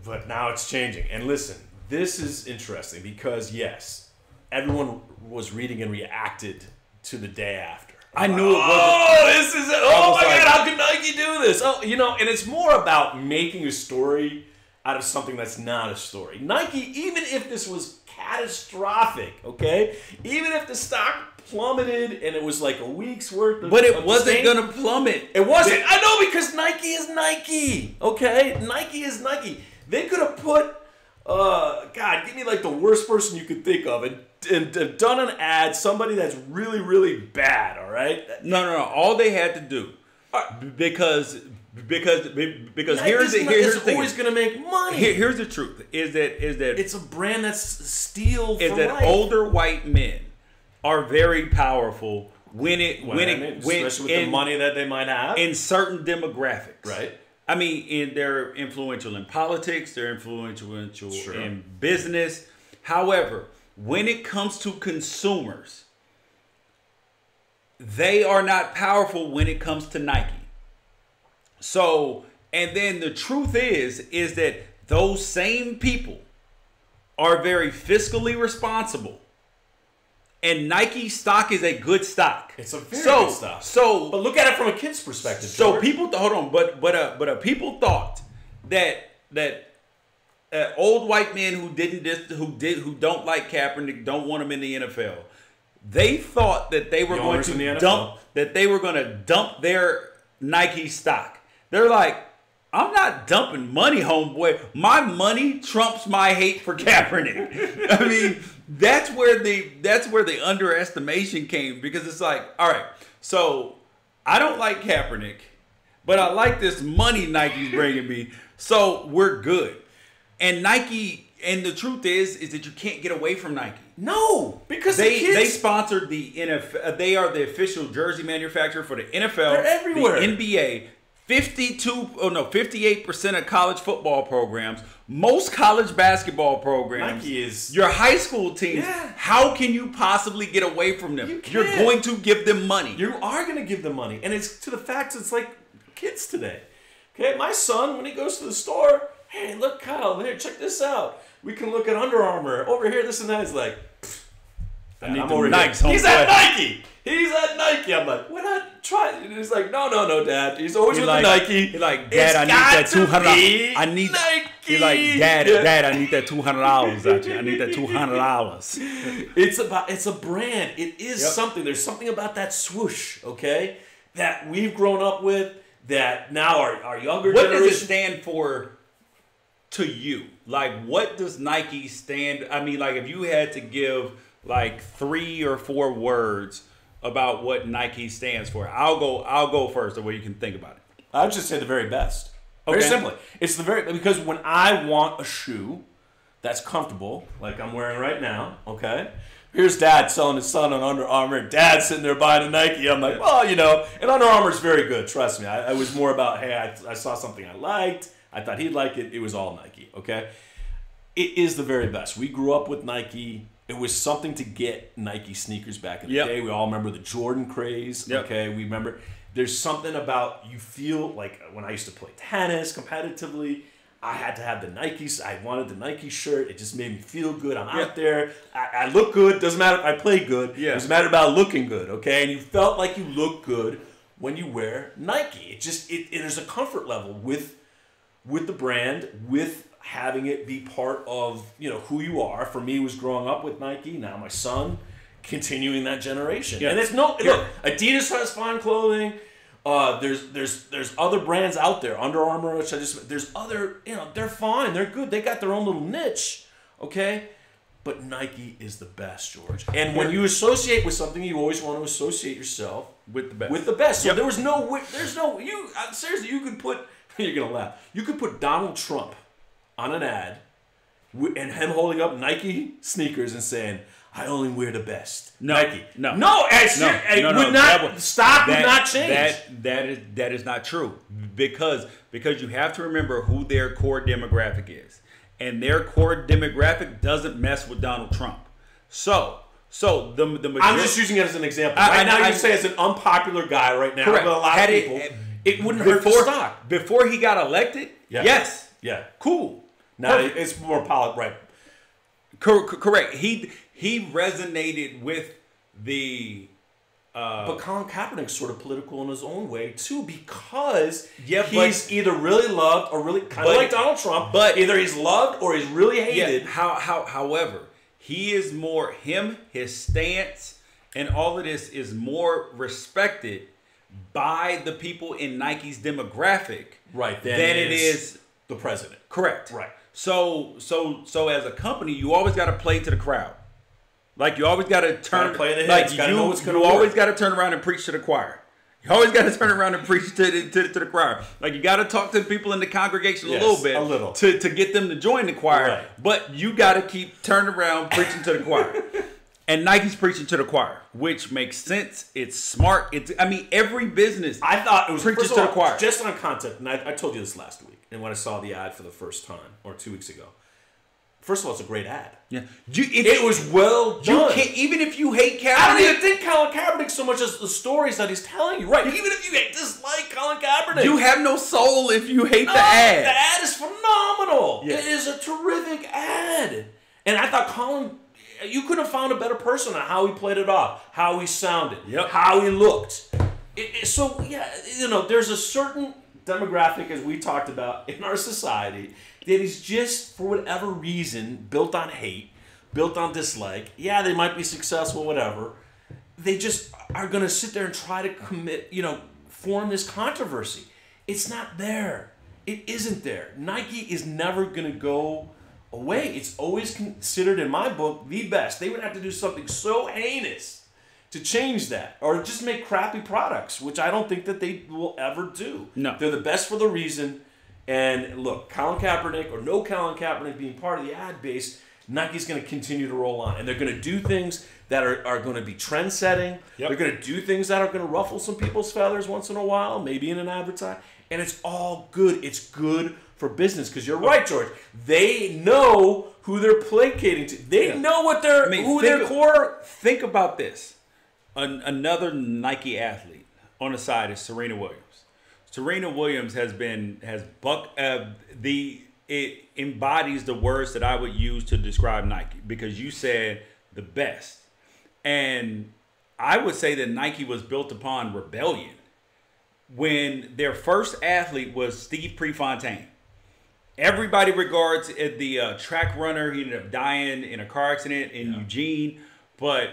But now it's changing. And listen, this is interesting because, yes, everyone was reading and reacted to the day after. I knew it wasn't. Oh my God, how can Nike do this? Oh, and it's more about making a story out of something that's not a story. Nike, even if this was catastrophic, okay? Even if the stock plummeted and it was like a week's worth of... But it wasn't going to plummet. It wasn't. I know, because Nike is Nike, okay? Nike is Nike. They could have put, God, give me like the worst person you could think of and done an ad, somebody that's really, really bad, all right? No. All they had to do, because here's the thing. Always going to make money. Here's the truth: is that it's a brand that's steel. Is that life. Older white men are very powerful especially with the money that they might have in certain demographics, right? I mean, they're influential in politics. They're influential in business. However, when it comes to consumers, they are not powerful when it comes to Nike. So, and then the truth is that those same people are very fiscally responsible. And Nike stock is a good stock. It's a very good stock. But look at it from a kid's perspective. So George. People people thought that old white men who don't like Kaepernick, don't want him in the NFL. They thought that they were going to dump their Nike stock. They're like, I'm not dumping money, homeboy. My money trumps my hate for Kaepernick. I mean, that's where the underestimation came, because it's like, all right, so I don't like Kaepernick, but I like this money Nike's bringing me, so we're good. And Nike, and the truth is that you can't get away from Nike. No, because they sponsored the NFL. They are the official jersey manufacturer for the NFL. They're everywhere. The NBA. 58% of college football programs, most college basketball programs, Nike is your high school teams. Yeah. How can you possibly get away from them? You're going to give them money. You are going to give them money. And it's to the fact it's like kids today. Okay, my son, when he goes to the store, hey, look, Kyle, here, check this out. We can look at Under Armour. Over here, this and that. He's like, I need the Nikes. He's at Nike. He's at Nike. I'm like, why not try it? And he's like, no, Dad. He's always with the Nike. He's like, Dad, I need that $200. I need Nike. He's like, Dad, I need that $200 out here. I need that $200. It's a brand. It is something. There's something about that swoosh, okay, that we've grown up with, that now our younger generation. What does it stand for to you? Like, what does Nike stand? I mean, like, if you had to give like 3 or 4 words about what Nike stands for, I'll go first, the way you can think about it. I would just say the very best. Very simply, it's because when I want a shoe that's comfortable, like I'm wearing right now, okay. Here's Dad selling his son on Under Armour. Dad's sitting there buying a Nike. I'm like, well, and Under Armour's very good. Trust me. I was more about, hey, I saw something I liked. I thought he'd like it. It was all Nike, okay. It is the very best. We grew up with Nike. It was something to get Nike sneakers back in the day. We all remember the Jordan craze. Okay, we remember. There's something about, you feel like when I used to play tennis competitively, I had to have the Nikes. I wanted the Nike shirt. It just made me feel good. I'm out there. I look good. Doesn't matter if I play good. Yeah. It doesn't matter about looking good, okay? And you felt like you look good when you wear Nike. It just, there's a comfort level with the brand, with having it be part of, who you are. For me, it was growing up with Nike. Now my son, continuing that generation. Yeah. And it's look, Adidas has fine clothing. There's other brands out there, Under Armour, which there's other, they're fine, they're good, they got their own little niche, okay? But Nike is the best, George. And when you associate with something, you always want to associate yourself with the best. With the best. So seriously, you could put, you're gonna laugh, you could put Donald Trump on an ad, and him holding up Nike sneakers and saying, I only wear the best. No, Nike. No. It would not change. That is not true. Because you have to remember who their core demographic is. And their core demographic doesn't mess with Donald Trump. So the majority, I'm just using it as an example. You say as an unpopular guy right now, correct. But a lot of people, it wouldn't hurt the stock. Before he got elected, yes. Yeah. Cool. Now it's more right. Correct. He resonated with the. But Colin Kaepernick's sort of political in his own way too, because he's either really loved or really kind of like Donald Trump. But either he's loved or he's really hated. Yeah, however, he is more his stance and all of this is more respected by the people in Nike's demographic, right? Than it is the president. Correct. Right. So as a company, you always got to play to the crowd. Like you always got to turn. You always got to turn around and preach to the choir. You always got to turn around and preach to the choir. Like you got to talk to the people in the congregation a little to get them to join the choir. Right. But you got to keep turning around preaching to the choir. And Nike's preaching to the choir, which makes sense. It's smart. Every business. I thought it was preaches to the choir. Just on content, and I told you this last week, and when I saw the ad for the first time or 2 weeks ago. First of all, it's a great ad. Yeah, it was well done. Even if you hate Kaepernick, I don't even think Colin Kaepernick so much as the stories that he's telling you. Right? Even if you dislike Colin Kaepernick, you have no soul if you hate the ad. The ad is phenomenal. Yeah. It is a terrific ad, and I thought Colin. You couldn't have found a better person on how he played it off, how he sounded, how he looked. There's a certain demographic, as we talked about in our society, that is just, for whatever reason, built on hate, built on dislike. Yeah, they might be successful, whatever. They just are going to sit there and try to form this controversy. It's not there. It isn't there. Nike is never going to go away. It's always considered, in my book, the best. They would have to do something so heinous to change that, or just make crappy products, which I don't think that they will ever do. No. They're the best for the reason. And look, Colin Kaepernick or no Colin Kaepernick being part of the ad base, Nike's going to continue to roll on. And they're going to do things that are going to be trend-setting. Yep. They're going to do things that are going to ruffle some people's feathers once in a while, maybe in an advertisement. And it's all good. It's good for business, because you're right, George. They know who they're placating to. They know what their core. Think about this. Another Nike athlete on the side is Serena Williams. Serena Williams it embodies the words that I would use to describe Nike, because you said the best. And I would say that Nike was built upon rebellion. When their first athlete was Steve Prefontaine. Everybody regards the track runner. He ended up dying in a car accident in Eugene. But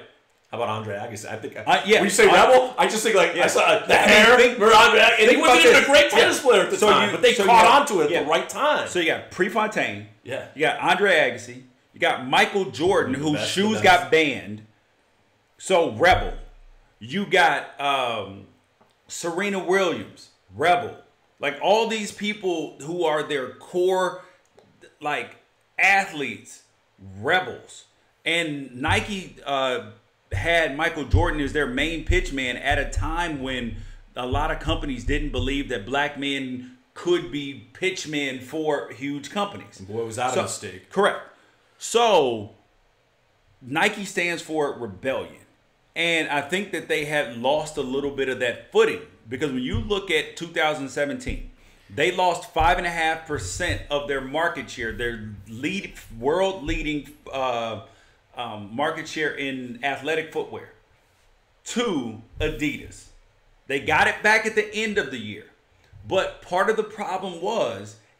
how about Andre Agassi? I think when you say rebel, I just think I saw the hair. And he wasn't even a great tennis player at the time, but they caught on to it at the right time. So you got Prefontaine. Yeah. You got Andre Agassi. You got Michael Jordan, whose shoes got banned. So rebel. You got Serena Williams, rebel. Like all these people who are their core, like athletes, rebels. And Nike had Michael Jordan as their main pitch man at a time when a lot of companies didn't believe that black men could be pitchmen for huge companies. And boy, was that a mistake. Correct. So Nike stands for rebellion. And I think that they had lost a little bit of that footing, because when you look at 2017 They lost 5.5% of their market share, their world leading market share in athletic footwear, to Adidas. They got it back at the end of the year. But part of the problem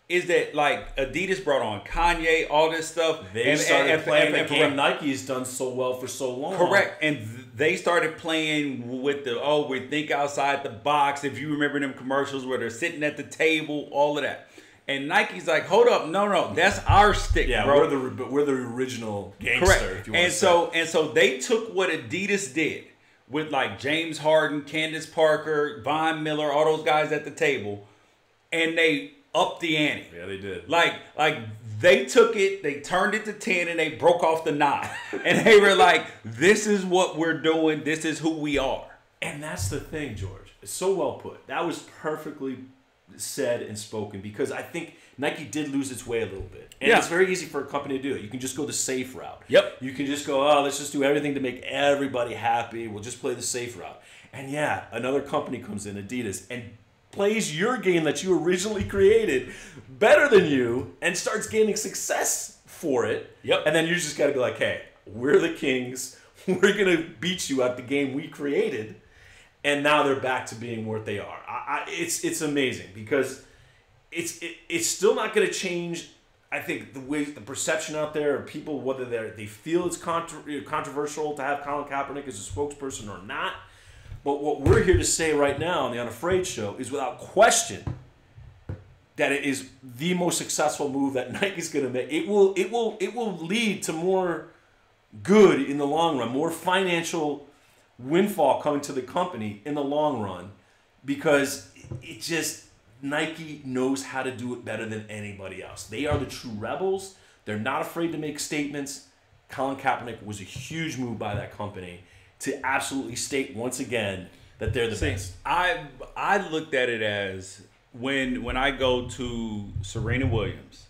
is that, like, Adidas brought on Kanye, all this stuff. They started playing the game Nike's done so well for so long. Correct. And they started playing with we think outside the box. If you remember them commercials where they're sitting at the table, all of that. And Nike's like, hold up, no, that's our stick, bro. We're the original gangster. Correct. If you want to say. And so they took what Adidas did with, like, James Harden, Candace Parker, Von Miller, all those guys at the table, and they upped the ante. Yeah, they did. Like they took it, they turned it to 10, and they broke off the 9. And they were like, this is what we're doing. This is who we are. And that's the thing, George. It's so well put. That was perfectly said and spoken, because I think Nike did lose its way a little bit. And it's very easy for a company to do it. You can just go the safe route. Yep. You can just go, let's just do everything to make everybody happy. We'll just play the safe route. And yeah, another company comes in, Adidas, and plays your game that you originally created better than you and starts gaining success for it. Yep. And then you just got to be like, hey, we're the kings. We're going to beat you at the game we created. And now they're back to being what they are. It's amazing, because it's still not going to change. I think the perception out there of people, whether they feel it's controversial to have Colin Kaepernick as a spokesperson or not. But what we're here to say right now on the Unafraid Show is, without question, that it is the most successful move that Nike's going to make. It will lead to more good in the long run, more financial windfall coming to the company in the long run, because Nike knows how to do it better than anybody else. They are the true rebels. They're not afraid to make statements. Colin Kaepernick was a huge move by that company to absolutely state once again that they're the best. I looked at it as when I go to Serena Williams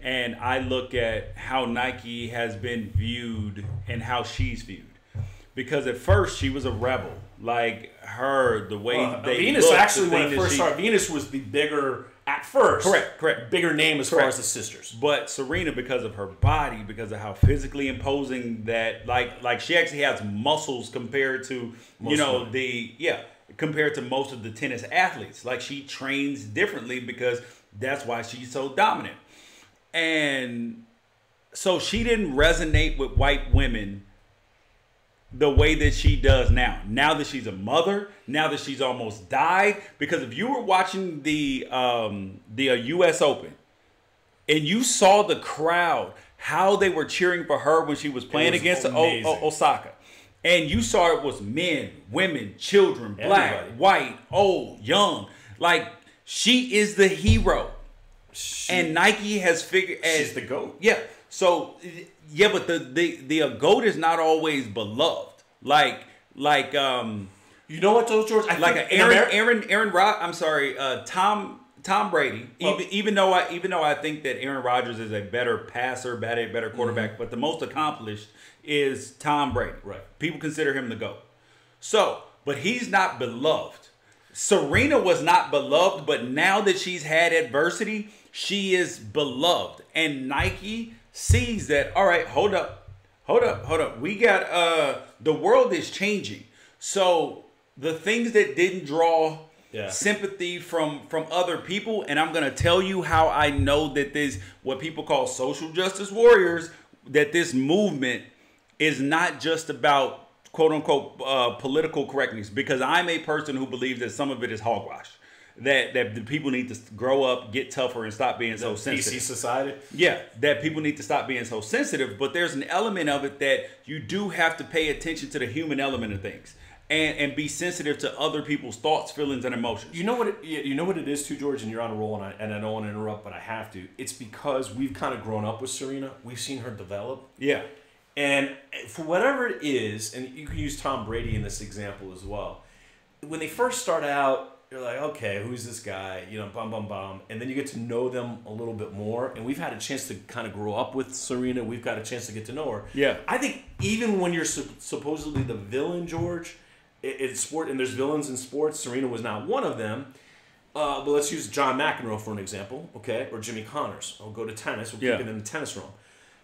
and I look at how Nike has been viewed and how she's viewed. Because at first she was a rebel. Like the way they Venus looked, actually, when it first started, Venus was the bigger, at first. Correct. Bigger name as far as the sisters. But Serena, because of her body, because of how physically imposing that, like she actually has muscles compared to, compared to most of the tennis athletes. Like, she trains differently because that's why she's so dominant. And so she didn't resonate with white women the way that she does now. Now that she's a mother, now that she's almost died. Because if you were watching the U.S. Open and you saw the crowd, how they were cheering for her when she was playing against Osaka, and you saw it was men, women, children, black, white, old, young. Like, she is the hero. And Nike has figured... She's the GOAT. Yeah. So... Yeah, but the GOAT is not always beloved. Like you know what though, George? Tom Brady. Even though I think that Aaron Rodgers is a better passer, better quarterback, but the most accomplished is Tom Brady. Right. People consider him the GOAT. So, but he's not beloved. Serena was not beloved, but now that she's had adversity, she is beloved, and Nike sees that. All right, hold up. We got the world is changing. So the things that didn't draw sympathy from other people, and I'm gonna tell you how I know that this, what people call social justice warriors, that this movement is not just about quote unquote political correctness, because I'm a person who believes that some of it is hogwash. That the people need to grow up, get tougher, and stop being so sensitive. PC society? Yeah, that people need to stop being so sensitive. But there's an element of it that you do have to pay attention to the human element of things, and be sensitive to other people's thoughts, feelings, and emotions. You know what it is too, George, and you're on a roll, and I don't want to interrupt, but I have to. It's because we've kind of grown up with Serena. We've seen her develop. Yeah. And for whatever it is, and you can use Tom Brady in this example as well. When they first start out, you're like, okay, who's this guy? Bum. And then you get to know them a little bit more. And we've had a chance to kind of grow up with Serena. We've got a chance to get to know her. Yeah. I think even when you're supposedly the villain, George, it's sport, and there's villains in sports. Serena was not one of them. but let's use John McEnroe for an example, okay, or Jimmy Connors. I'll go to tennis. We'll keep it in the tennis realm.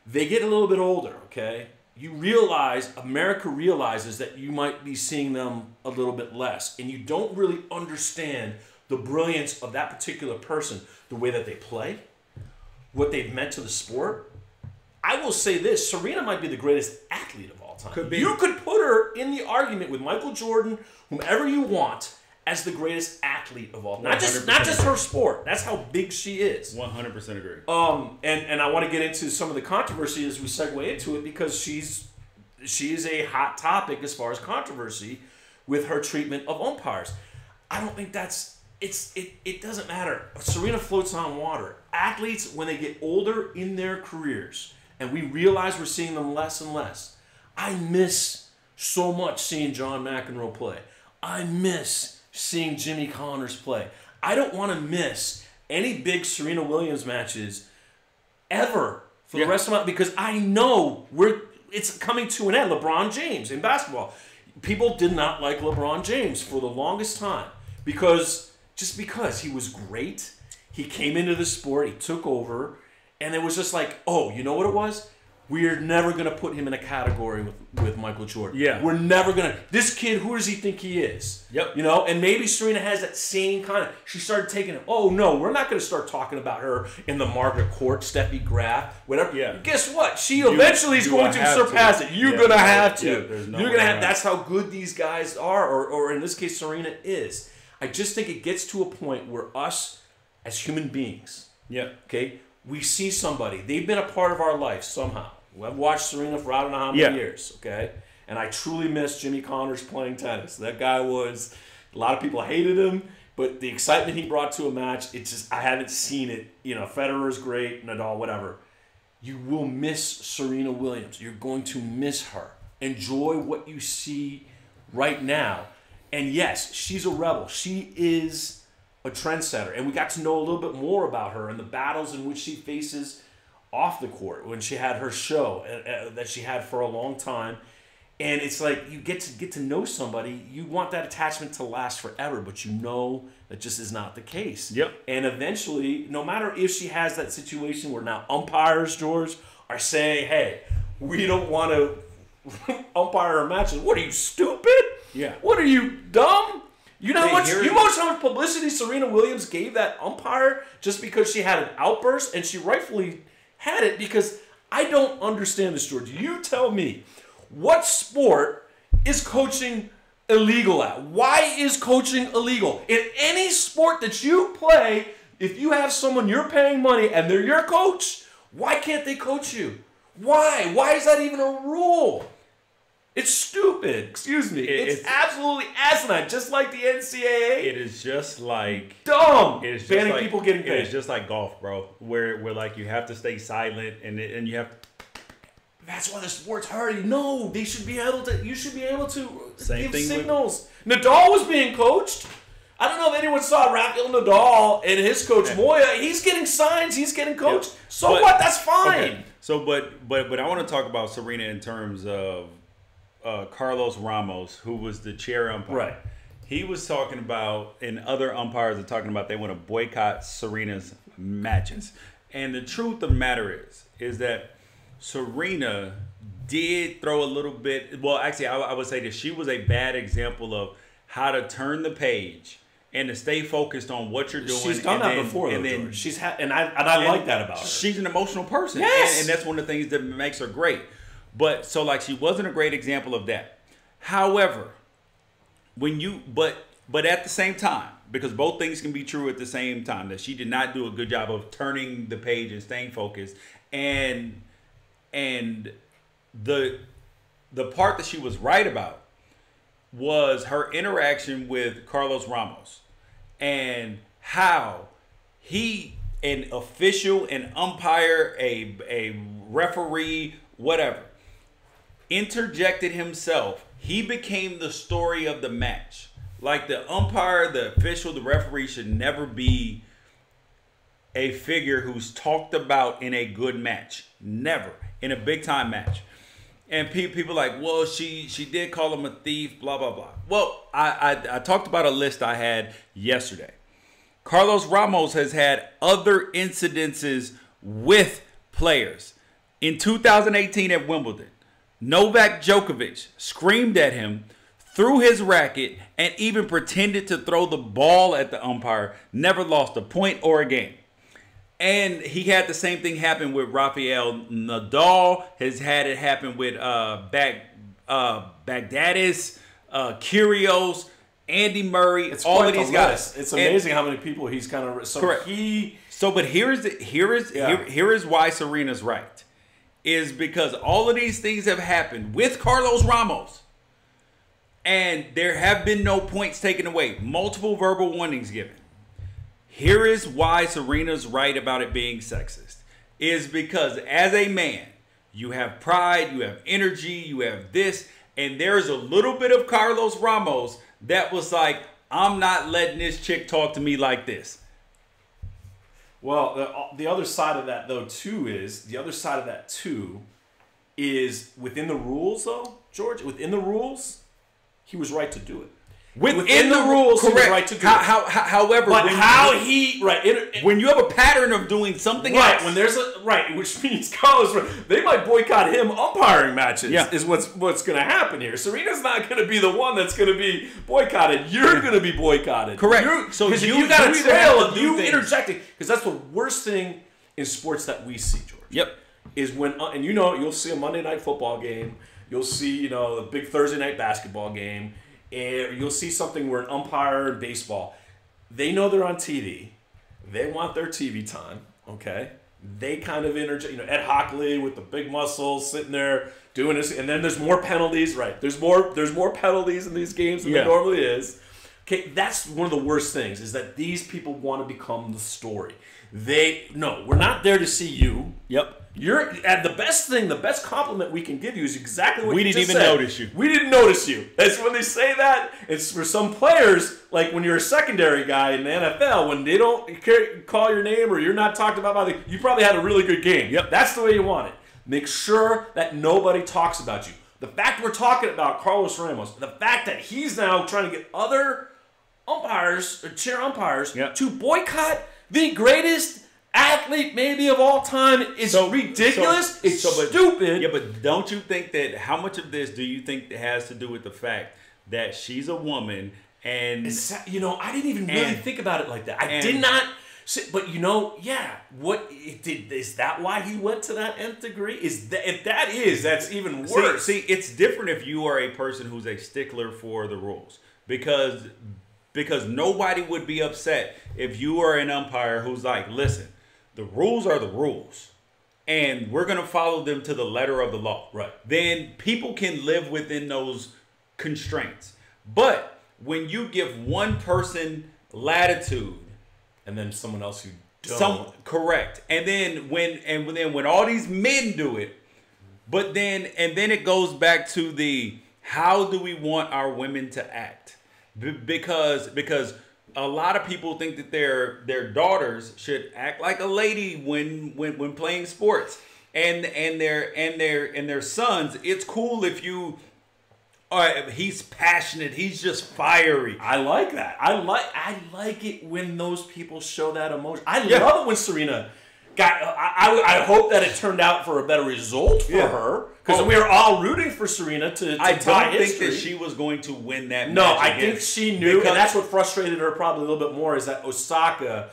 They get a little bit older, okay. You realize, America realizes that you might be seeing them a little bit less, and you don't really understand the brilliance of that particular person, the way that they play, what they've meant to the sport. I will say this, Serena might be the greatest athlete of all time. Could be. You could put her in the argument with Michael Jordan, whomever you want, as the greatest athlete of all time. Not just her sport. That's how big she is. 100% agree. And I want to get into some of the controversy as we segue into it, because she is a hot topic as far as controversy with her treatment of umpires. I don't think it doesn't matter. Serena floats on water. Athletes, when they get older in their careers, and we realize we're seeing them less and less, I miss so much seeing John McEnroe play. I miss seeing Jimmy Connors play. I don't want to miss any big Serena Williams matches ever for the rest of my, because I know it's coming to an end. LeBron James in basketball. People did not like LeBron James for the longest time because he was great. He came into the sport, he took over, and it was just like, oh, you know what it was? We're never going to put him in a category with Michael Jordan. Yeah. We're never going to. This kid, who does he think he is? Yep. You know, and maybe Serena has that same kind of, she started taking it, oh, no, we're not going to start talking about her in the Margaret Court, Steffi Graf, whatever. Yeah. Guess what? She eventually is going to surpass it. You're going to have to. You're going to have. That's how good these guys are, or in this case, Serena is. I just think it gets to a point where us, as human beings, okay, we see somebody, they've been a part of our life somehow. I've watched Serena for I don't know how many years, okay? And I truly miss Jimmy Connors playing tennis. That guy was, a lot of people hated him, but the excitement he brought to a match, it's just, I haven't seen it. You know, Federer's great, Nadal, whatever. You will miss Serena Williams. You're going to miss her. Enjoy what you see right now. And yes, she's a rebel. She is a trendsetter. And we got to know a little bit more about her and the battles in which she faces off the court when she had her show that she had for a long time. And it's like you get to know somebody, you want that attachment to last forever, but you know that just is not the case. Yep. And eventually, no matter if she has that situation where now umpires, George, are saying, hey, we don't want to umpire our matches. What are you, stupid? Yeah. What are you, dumb? You know how much publicity Serena Williams gave that umpire just because she had an outburst, and she rightfully had it, because I don't understand this, George. You tell me, what sport is coaching illegal at? Why is coaching illegal? In any sport that you play, if you have someone you're paying money and they're your coach, why can't they coach you? Why? Why is that even a rule? It's stupid. Excuse me. It's absolutely asinine, just like the NCAA. It is just like dumb. It is banning people getting paid. It is just like golf, bro. Where like you have to stay silent and you have to. That's why the sport's hurting. No, they should be able to. You should be able to give signals. Nadal was being coached. I don't know if anyone saw Rafael Nadal and his coach Moya. He's getting signs. He's getting coached. Yeah. So what? That's fine. Okay. So, but I want to talk about Serena in terms of Carlos Ramos, who was the chair umpire. Right. He was talking about, and other umpires are talking about, they want to boycott Serena's matches. And the truth of the matter is that Serena did throw a little bit. Well, actually, I would say that she was a bad example of how to turn the page and to stay focused on what you're doing. She's done that before, though, George. I like that about her. She's an emotional person. Yes. And that's one of the things that makes her great. But so like she wasn't a great example of that. However, but at the same time, because both things can be true at the same time, that she did not do a good job of turning the page and staying focused. And the part that she was right about was her interaction with Carlos Ramos and how he, an official, an umpire, a referee, whatever, interjected himself. He became the story of the match. Like the umpire, the official, the referee should never be a figure who's talked about in a good match. Never. In a big time match. And people like, well, she did call him a thief, blah, blah, blah. Well, I talked about a list I had yesterday. Carlos Ramos has had other incidences with players. In 2018 at Wimbledon, Novak Djokovic screamed at him, threw his racket, and even pretended to throw the ball at the umpire. Never lost a point or a game. And he had the same thing happen with Rafael Nadal. Has had it happen with Baghdadis, Kyrgios, Andy Murray. It's all of these guys. It's amazing how many people he's kind of. So correct. But here is why Serena's right. Is because all of these things have happened with Carlos Ramos. And there have been no points taken away. Multiple verbal warnings given. Here is why Serena's right about it being sexist. Is because as a man, you have pride, you have energy, you have this. And there's a little bit of Carlos Ramos that was like, I'm not letting this chick talk to me like this. Well, the other side of that, though, too, is within the rules, though, George, within the rules, he was right to do it. Within the rules, correct. He was right to do it. However, when you have a pattern of doing something else. When there's which means Carlos, they might boycott him umpiring matches, is what's going to happen here. Serena's not going to be the one that's going to be boycotted. You're going to be boycotted. Correct. So you got a trail of you interjecting, because that's the worst thing in sports that we see, George. Yep. Is when, and you'll see a Monday night football game, you'll see, the big Thursday night basketball game, and you'll see something where an umpire in baseball, they know they're on TV, they want their TV time, okay? They kind of interject, Ed Hockley with the big muscles sitting there doing this, and then there's more penalties, right? There's more penalties in these games than there normally is. Okay, that's one of the worst things, is that these people want to become the story. We're not there to see you. Yep. And the best compliment we can give you is exactly what we you didn't just even said. notice you. We didn't notice you. That's when they say that. It's for some players, like when you're a secondary guy in the NFL, when they don't call your name or you're not talked about by you probably had a really good game. Yep. That's the way you want it. Make sure that nobody talks about you. The fact we're talking about Carlos Ramos, the fact that he's now trying to get other umpires or chair umpires to boycott the greatest athlete maybe of all time is ridiculous. It's stupid. Yeah, but don't you think that how much of this do you think has to do with the fact that she's a woman and I didn't even really think about it like that. I did not. But is that why he went to that nth degree? That's even worse. See, it's different if you are a person who's a stickler for the rules because nobody would be upset if you are an umpire who's like, listen, the rules are the rules, and we're going to follow them to the letter of the law. Right. Then people can live within those constraints. But when you give one person latitude, and then someone else who don't, correct, and then when all these men do it, but then it goes back to the how do we want our women to act? Because a lot of people think that their daughters should act like a lady when playing sports, and their sons. It's cool if you. He's passionate. He's just fiery. I like that. I like it when those people show that emotion. I love it when Serena got. I hope that it turned out for a better result for her. Because we were all rooting for Serena to I tie don't think history. that she was going to win that match. No, I think she knew, and that's what frustrated her probably a little bit more, is that Osaka.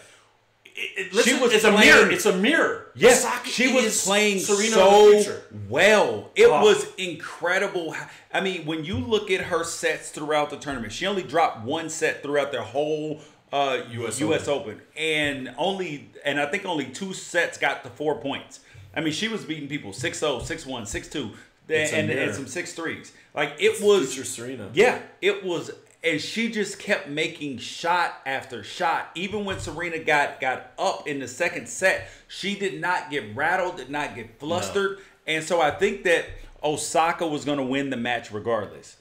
It's a mirror. Yes, Osaka she was playing Serena so well. It was incredible. I mean, when you look at her sets throughout the tournament, she only dropped one set throughout their whole U.S. Open, and I think only 2 sets got to 4 points. I mean, she was beating people 6-0, 6-1, 6-2, and some 6-3s. Like it was future Serena. Yeah, it was, and she just kept making shot after shot. Even when Serena got up in the second set, she did not get rattled, did not get flustered, and so I think that Osaka was going to win the match regardless.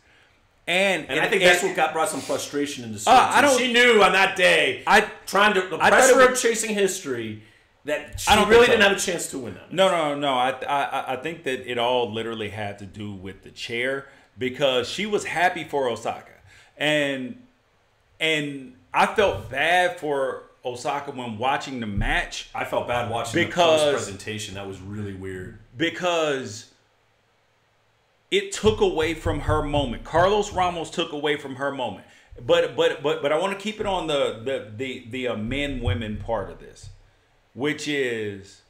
And I think that's what brought some frustration into Serena. She knew on that day, the pressure of chasing history, that she really didn't have a chance to win that. No. I think that it all literally had to do with the chair, because she was happy for Osaka, and I felt bad for Osaka when watching the match. I felt bad watching the post-presentation. That was really weird. Because it took away from her moment. Carlos Ramos took away from her moment. But I want to keep it on the men-women part of this, which is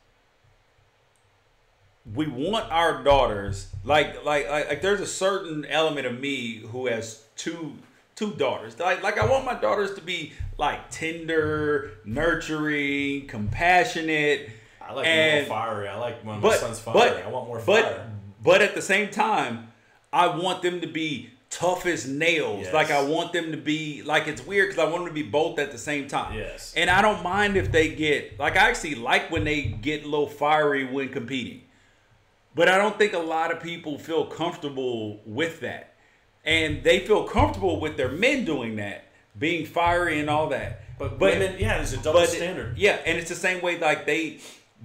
we want our daughters like there's a certain element of me who has two daughters. Like I want my daughters to be like tender, nurturing, compassionate. I like more fiery. I like when my son's fiery. I want more fire. But at the same time, I want them to be tough as nails. Yes. Like I want them to be like, it's weird because I want them to be both at the same time. Yes. And I don't mind if they get like, I actually like when they get a little fiery when competing. But I don't think a lot of people feel comfortable with that. And they feel comfortable with their men doing that, being fiery and all that. But women, there's a double standard. Yeah, and it's the same way like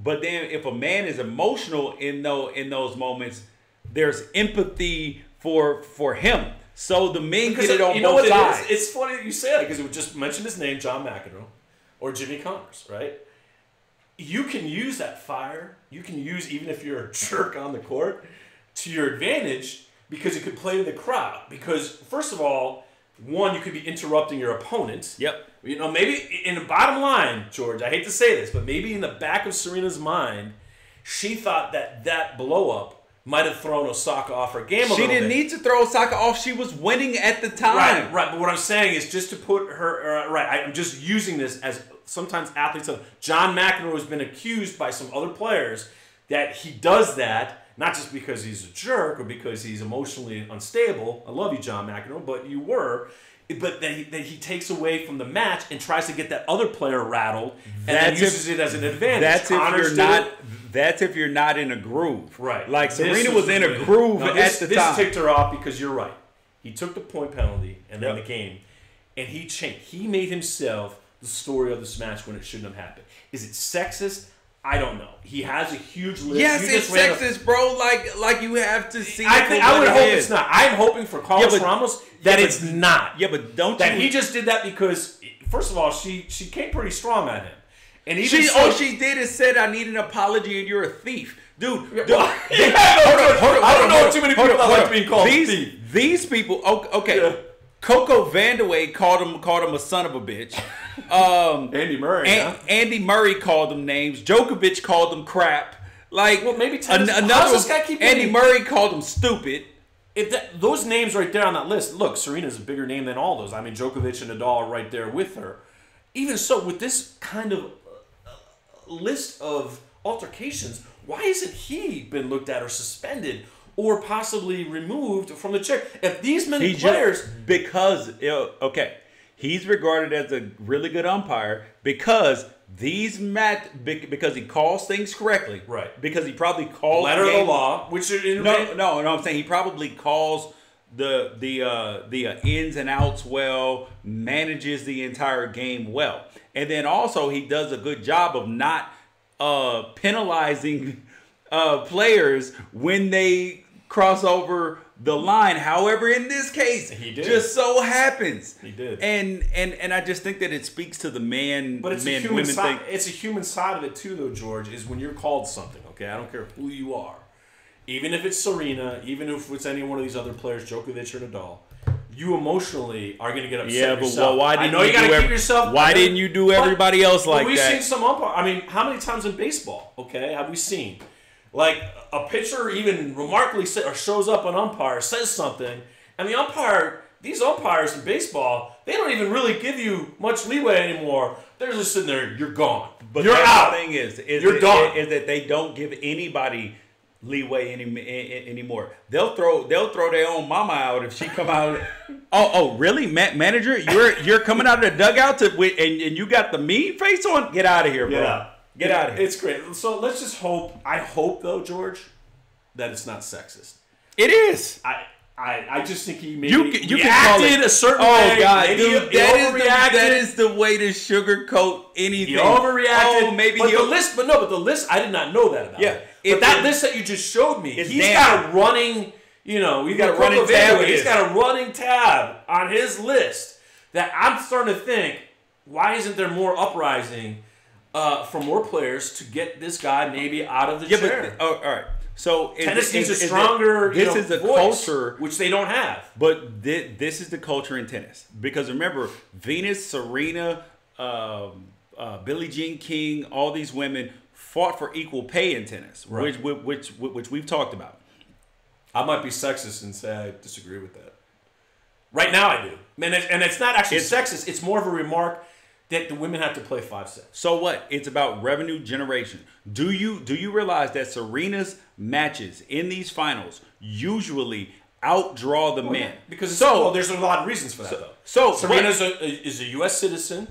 but then if a man is emotional in those moments, there's empathy for him. So the men get it on both sides. It's funny that you say that because we just mentioned his name, John McEnroe or Jimmy Connors, right? You can use that fire. You can use, even if you're a jerk on the court, to your advantage because you could play to the crowd. Because, first of all, one, you could be interrupting your opponent. Yep. You know, maybe in the bottom line, George, I hate to say this, but maybe in the back of Serena's mind, she thought that blow-up might have thrown Osaka off her game a little bit. She didn't need to throw Osaka off. She was winning at the time. Right. But what I'm saying is just to put her... I'm just using this as sometimes athletes... John McEnroe has been accused by some other players that he does that, not just because he's a jerk or because he's emotionally unstable. I love you, John McEnroe, but you were... But that he takes away from the match and tries to get that other player rattled and then uses it as an advantage. That's if you're not in a groove. Right. Like Serena was in a groove at the time. This ticked her off because you're right. He took the point penalty and then the game, and he changed. He made himself the story of this match when it shouldn't have happened. Is it sexist? I don't know. He has a huge list. Yes, it's sexist, bro. Like you have to see. I would hope it's not. I'm hoping for Carlos Ramos that it's not. Yeah, but don't that he just did that because first of all, she came pretty strong at him, and even she did is said I need an apology and you're a thief, dude. Hold on. I don't know too many people that like being called a thief. These people, okay. Yeah. Coco Vandeweghe called him a son of a bitch. Andy Murray. Andy Murray called them names. Djokovic called them crap. Like, well, maybe this guy keep Andy Murray called him stupid. Those names right there on that list. Look, Serena's a bigger name than all those. I mean, Djokovic and Nadal are right there with her. Even so, with this kind of list of altercations, why hasn't he been looked at or suspended or possibly removed from the chair? If these many players... He's regarded as a really good umpire because because he calls things correctly. Right. Because he probably calls letter of the law, which no, I'm saying he probably calls the ins and outs well, manages the entire game well. And then also he does a good job of not penalizing players when they cross over the line. However, in this case, he did. Just so happens he did. And I just think that it speaks to the women thing. It's a human side of it too, though, George. Is when you're called something. Okay, I don't care who you are, even if it's Serena, even if it's any one of these other players, Djokovic or Nadal. You emotionally are going to get upset. Yeah, but yourself. why didn't you got to keep yourself? Why didn't you do everybody else like that? We've seen some umpire. I mean, how many times in baseball? Okay, have we seen? Like, a pitcher even remarkably shows up an umpire, says something, and the umpire, these umpires in baseball, they don't even really give you much leeway anymore. They're just sitting there, you're gone. But you're out. The thing is done. Is that they don't give anybody leeway anymore. They'll throw their own mama out if she come out. Oh, really, manager? You're coming out of the dugout and you got the mean face on? Get out of here, bro. Yeah. Get out of here. It's great. So let's just hope. I hope though, George, that it's not sexist. It is. I just think he you acted a certain way. Oh God, dude, that is the way to sugarcoat anything. He overreacted. Oh, maybe but the list I did not know that about. Yeah, but that list that you just showed me, he's got a running. You know, he's got a running tab on his list that I'm starting to think why isn't there more uprising for more players to get this guy maybe out of the chair? But, all right. So tennis needs a stronger this is a voice, culture which they don't have. But this is the culture in tennis, because remember, Venus, Serena, Billie Jean King, all these women fought for equal pay in tennis, right. which we've talked about. I might be sexist and say I disagree with that. Right now I do. And it's not actually sexist. It's more of a remark that the women have to play 5 sets. So what? It's about revenue generation. Do you realize that Serena's matches in these finals usually outdraw the men? Because there's a lot of reasons for that, though. So Serena is a U.S. citizen.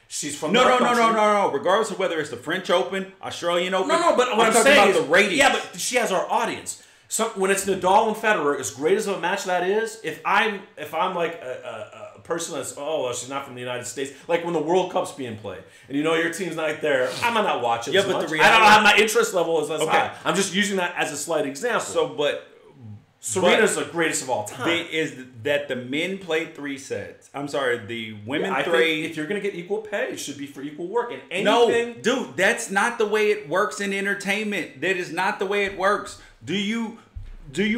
She's from No. Regardless of whether it's the French Open, Australian Open. No. But what I'm saying about is the ratings. Yeah, but she has our audience. So when it's Nadal and Federer, as great as a match that is, if I'm like a person that's she's not from the United States, like when the World Cup's being played, and your team's not there, I might not watch it. Yeah, but much. The reality, I don't have my interest level is less high. I'm just using that as a slight example. Serena's the greatest of all time. Is that the men played 3 sets? I'm sorry, the women I 3. Think if you're gonna get equal pay, it should be for equal work. And anything. No, dude, that's not the way it works in entertainment. That is not the way it works. Do you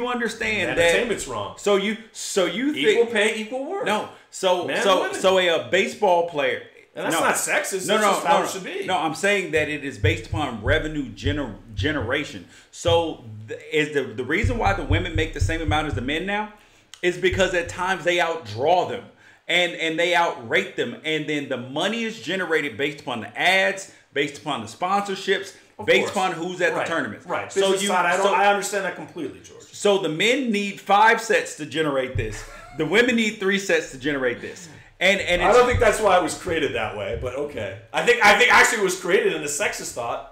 understand that entertainment's wrong? So you think equal pay, equal work? No. So a baseball player. And that's not sexist. That's just how it should be. No, I'm saying that it is based upon revenue generation. So is the reason why the women make the same amount as the men now is because at times they outdraw them and they outrate them, and then the money is generated based upon the ads, based upon the sponsorships, based upon who's at the tournaments. Right. So I understand that completely, George. So the men need 5 sets to generate this. The women need 3 sets to generate this. And I don't think that's why it was created that way, but okay. I think actually it was created in a sexist thought.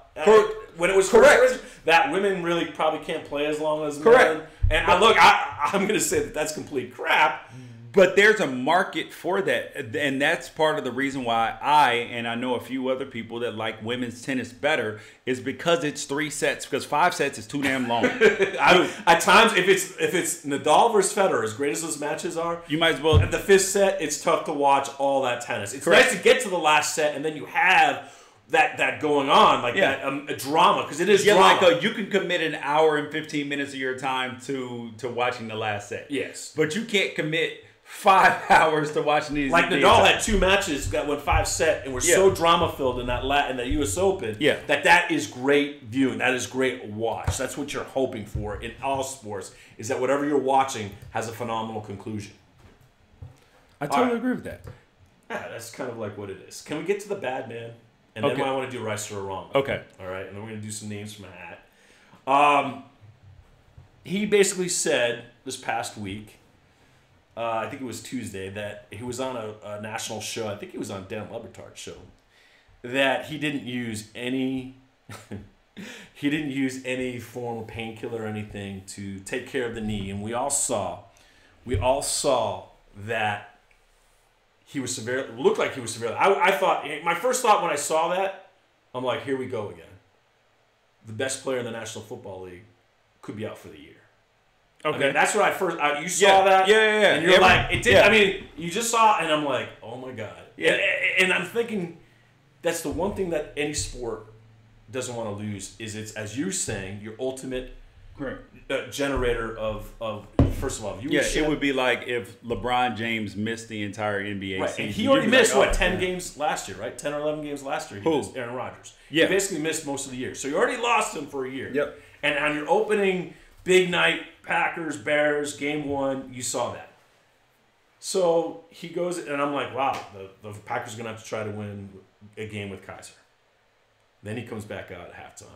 When it was correct that women really probably can't play as long as men. And I'm going to say that that's complete crap. But there's a market for that, and that's part of the reason why I know a few other people that like women's tennis better is because it's 3 sets, because 5 sets is too damn long. At times, if it's Nadal versus Federer, as great as those matches are, you might as well. At the 5th set, it's tough to watch all that tennis. It's nice to get to the last set, and then you have that going on, like that a drama, because it is drama. Like you can commit an hour and 15 minutes of your time to watching the last set. Yes, but you can't commit 5 hours to watching these. Like Nadal had 2 matches that went 5 set and were so drama filled in that U.S. Open. Yeah. that is great viewing. That is great watch. That's what you're hoping for in all sports. Is that whatever you're watching has a phenomenal conclusion. I totally agree with that. Yeah, that's kind of like what it is. Can we get to the bad man? And then I want to do right or wrong. Okay. All right, and then we're gonna do some names from a hat. He basically said this past week. I think it was Tuesday, that he was on a national show. I think he was on Dan Le Batard's show. That he didn't use any form of painkiller or anything to take care of the knee, and we all saw that he was looked like he was severely. I thought, my first thought when I saw that, I'm like, here we go again. The best player in the National Football League could be out for the year. Okay, I mean, that's what I first. You saw that, and you're like, it did. I mean, you just saw, and I'm like, oh my god. Yeah, and I'm thinking, that's the one thing that any sport doesn't want to lose is it's, as you're saying, your ultimate generator of first of all viewership. Yeah, it would be like if LeBron James missed the entire NBA season. And he already missed 10 games last year, right? 10 or 11 games last year. He missed Aaron Rodgers. Yeah, he basically missed most of the year, so you already lost him for a year. Yep. And on your opening big night, Packers, Bears, game 1, you saw that. So he goes, and I'm like, wow, the Packers are going to have to try to win a game with Kaiser. Then he comes back out at halftime.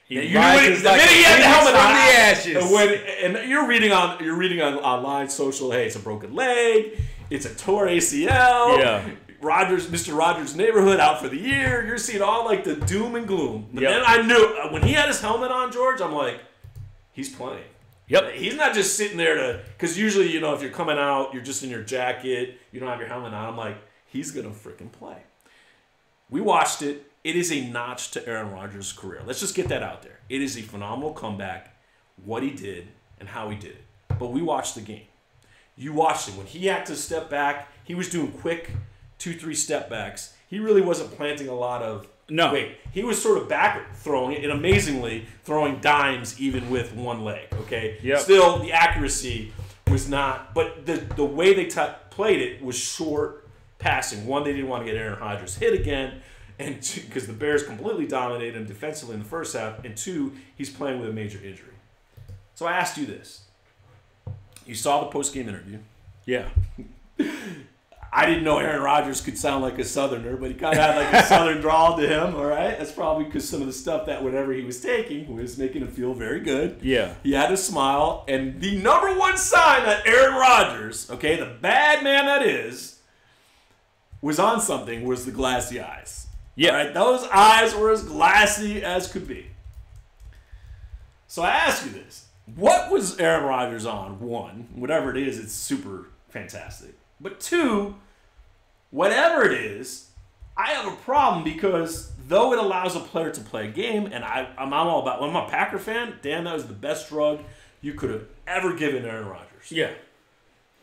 He rises like he had the helmet on the ashes. And you're reading on online, social, hey, it's a broken leg, it's a tore ACL. Yeah. Mr. Rodgers' neighborhood out for the year. You're seeing all like the doom and gloom. But then I knew, when he had his helmet on, George, I'm like, he's playing. Yep. He's not just sitting there because usually, if you're coming out, you're just in your jacket, you don't have your helmet on. I'm like, he's going to freaking play. We watched it. It is a notch to Aaron Rodgers' career. Let's just get that out there. It is a phenomenal comeback, what he did and how he did it. But we watched the game. You watched it. When he had to step back, he was doing quick 2-3 step backs. he really wasn't planting a lot of weight. He was sort of back throwing it and amazingly throwing dimes even with one leg, okay? Yep. Still, the accuracy was not, but the way they played it was short passing. One, they didn't want to get Aaron Rodgers hit again, and because the Bears completely dominated him defensively in the first half, and two, he's playing with a major injury. So I asked you this. You saw the post-game interview. Yeah. I didn't know Aaron Rodgers could sound like a Southerner, but he kind of had like a Southern drawl to him, all right? That's probably because some of the stuff that whatever he was taking was making him feel very good. Yeah. He had a smile, and the number one sign that Aaron Rodgers, okay, the bad man that is, was on something was the glassy eyes. Yeah. All right? Those eyes were as glassy as could be. So I ask you this. What was Aaron Rodgers on? One, whatever it is, it's super fantastic. But two, whatever it is, I have a problem because though it allows a player to play a game, and I'm all about, when I'm a Packer fan, damn, that was the best drug you could have ever given Aaron Rodgers. Yeah.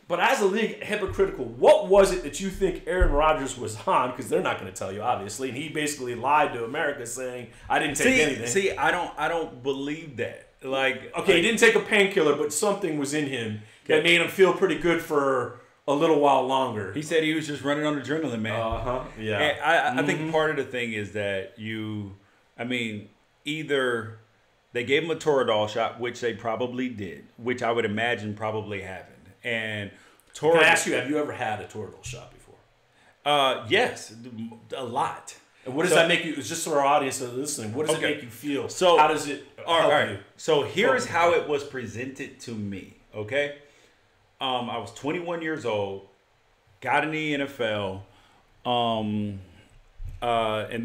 But as a league, hypocritical, what was it that you think Aaron Rodgers was on? Because they're not going to tell you, obviously. And he basically lied to America saying, I didn't take anything. See, I don't believe that. Like, okay, he didn't take a painkiller, but something was in him that made him feel pretty good for a little while longer. He said he was just running on adrenaline, man. Yeah. And I think part of the thing is that either they gave him a Toradol shot, which they probably did, which I would imagine probably happened. And Can I ask you, have you ever had a Toradol shot before? Yes, a lot. And what does that make you? It's just for our audience that are listening. What does it make you feel? So how does it help you? So here is how it was presented to me. Okay, I was 21 years old, got in the NFL, and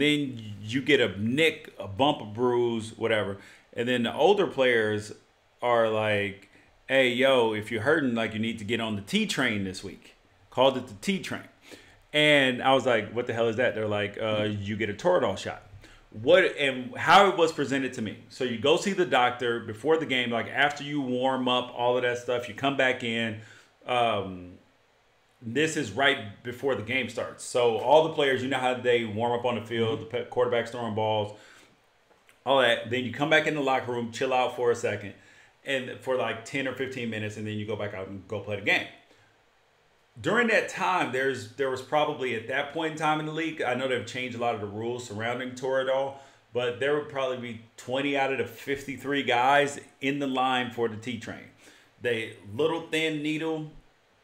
then you get a nick, a bump, a bruise, whatever, and then the older players are like, "Hey, yo, if you're hurting, like you need to get on the T train this week." Called it the T train. And I was like, what the hell is that? They're like, you get a Toradol shot. What and how it was presented to me. So you go see the doctor before the game, like after you warm up, all of that stuff, you come back in. This is right before the game starts. So all the players, you know how they warm up on the field, the quarterback's throwing balls, all that. Then you come back in the locker room, chill out for a second, and for like 10 or 15 minutes, and then you go back out and go play the game. During that time, there was probably at that point in time in the league, I know they've changed a lot of the rules surrounding Toradol, but there would probably be 20 out of the 53 guys in the line for the T train. They little thin needle,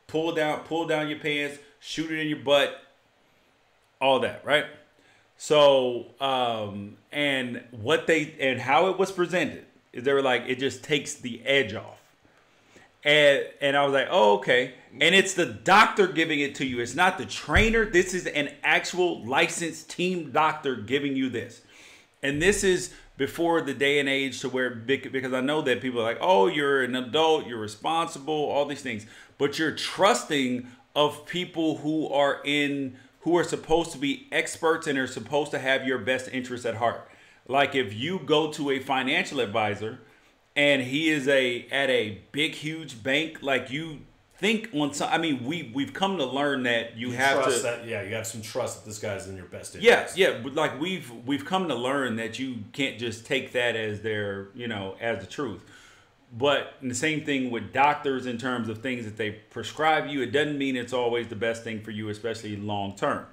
pull down your pants, shoot it in your butt, all that, right? So, and how it was presented is they were like, it just takes the edge off. And I was like, oh, okay. And it's the doctor giving it to you. It's not the trainer. This is an actual licensed team doctor giving you this. And this is before the day and age to where, because I know that people are like, oh, you're an adult, you're responsible, all these things. But you're trusting of people who are supposed to be experts and are supposed to have your best interests at heart. Like if you go to a financial advisor and he is at a big, huge bank, like you think on some, I mean, we've come to learn that you have trust to. that, yeah, you have some trust that this guy's in your best interest. Yeah, but like we've come to learn that you can't just take that as their, as the truth. But the same thing with doctors in terms of things that they prescribe you. It doesn't mean it's always the best thing for you, especially long term.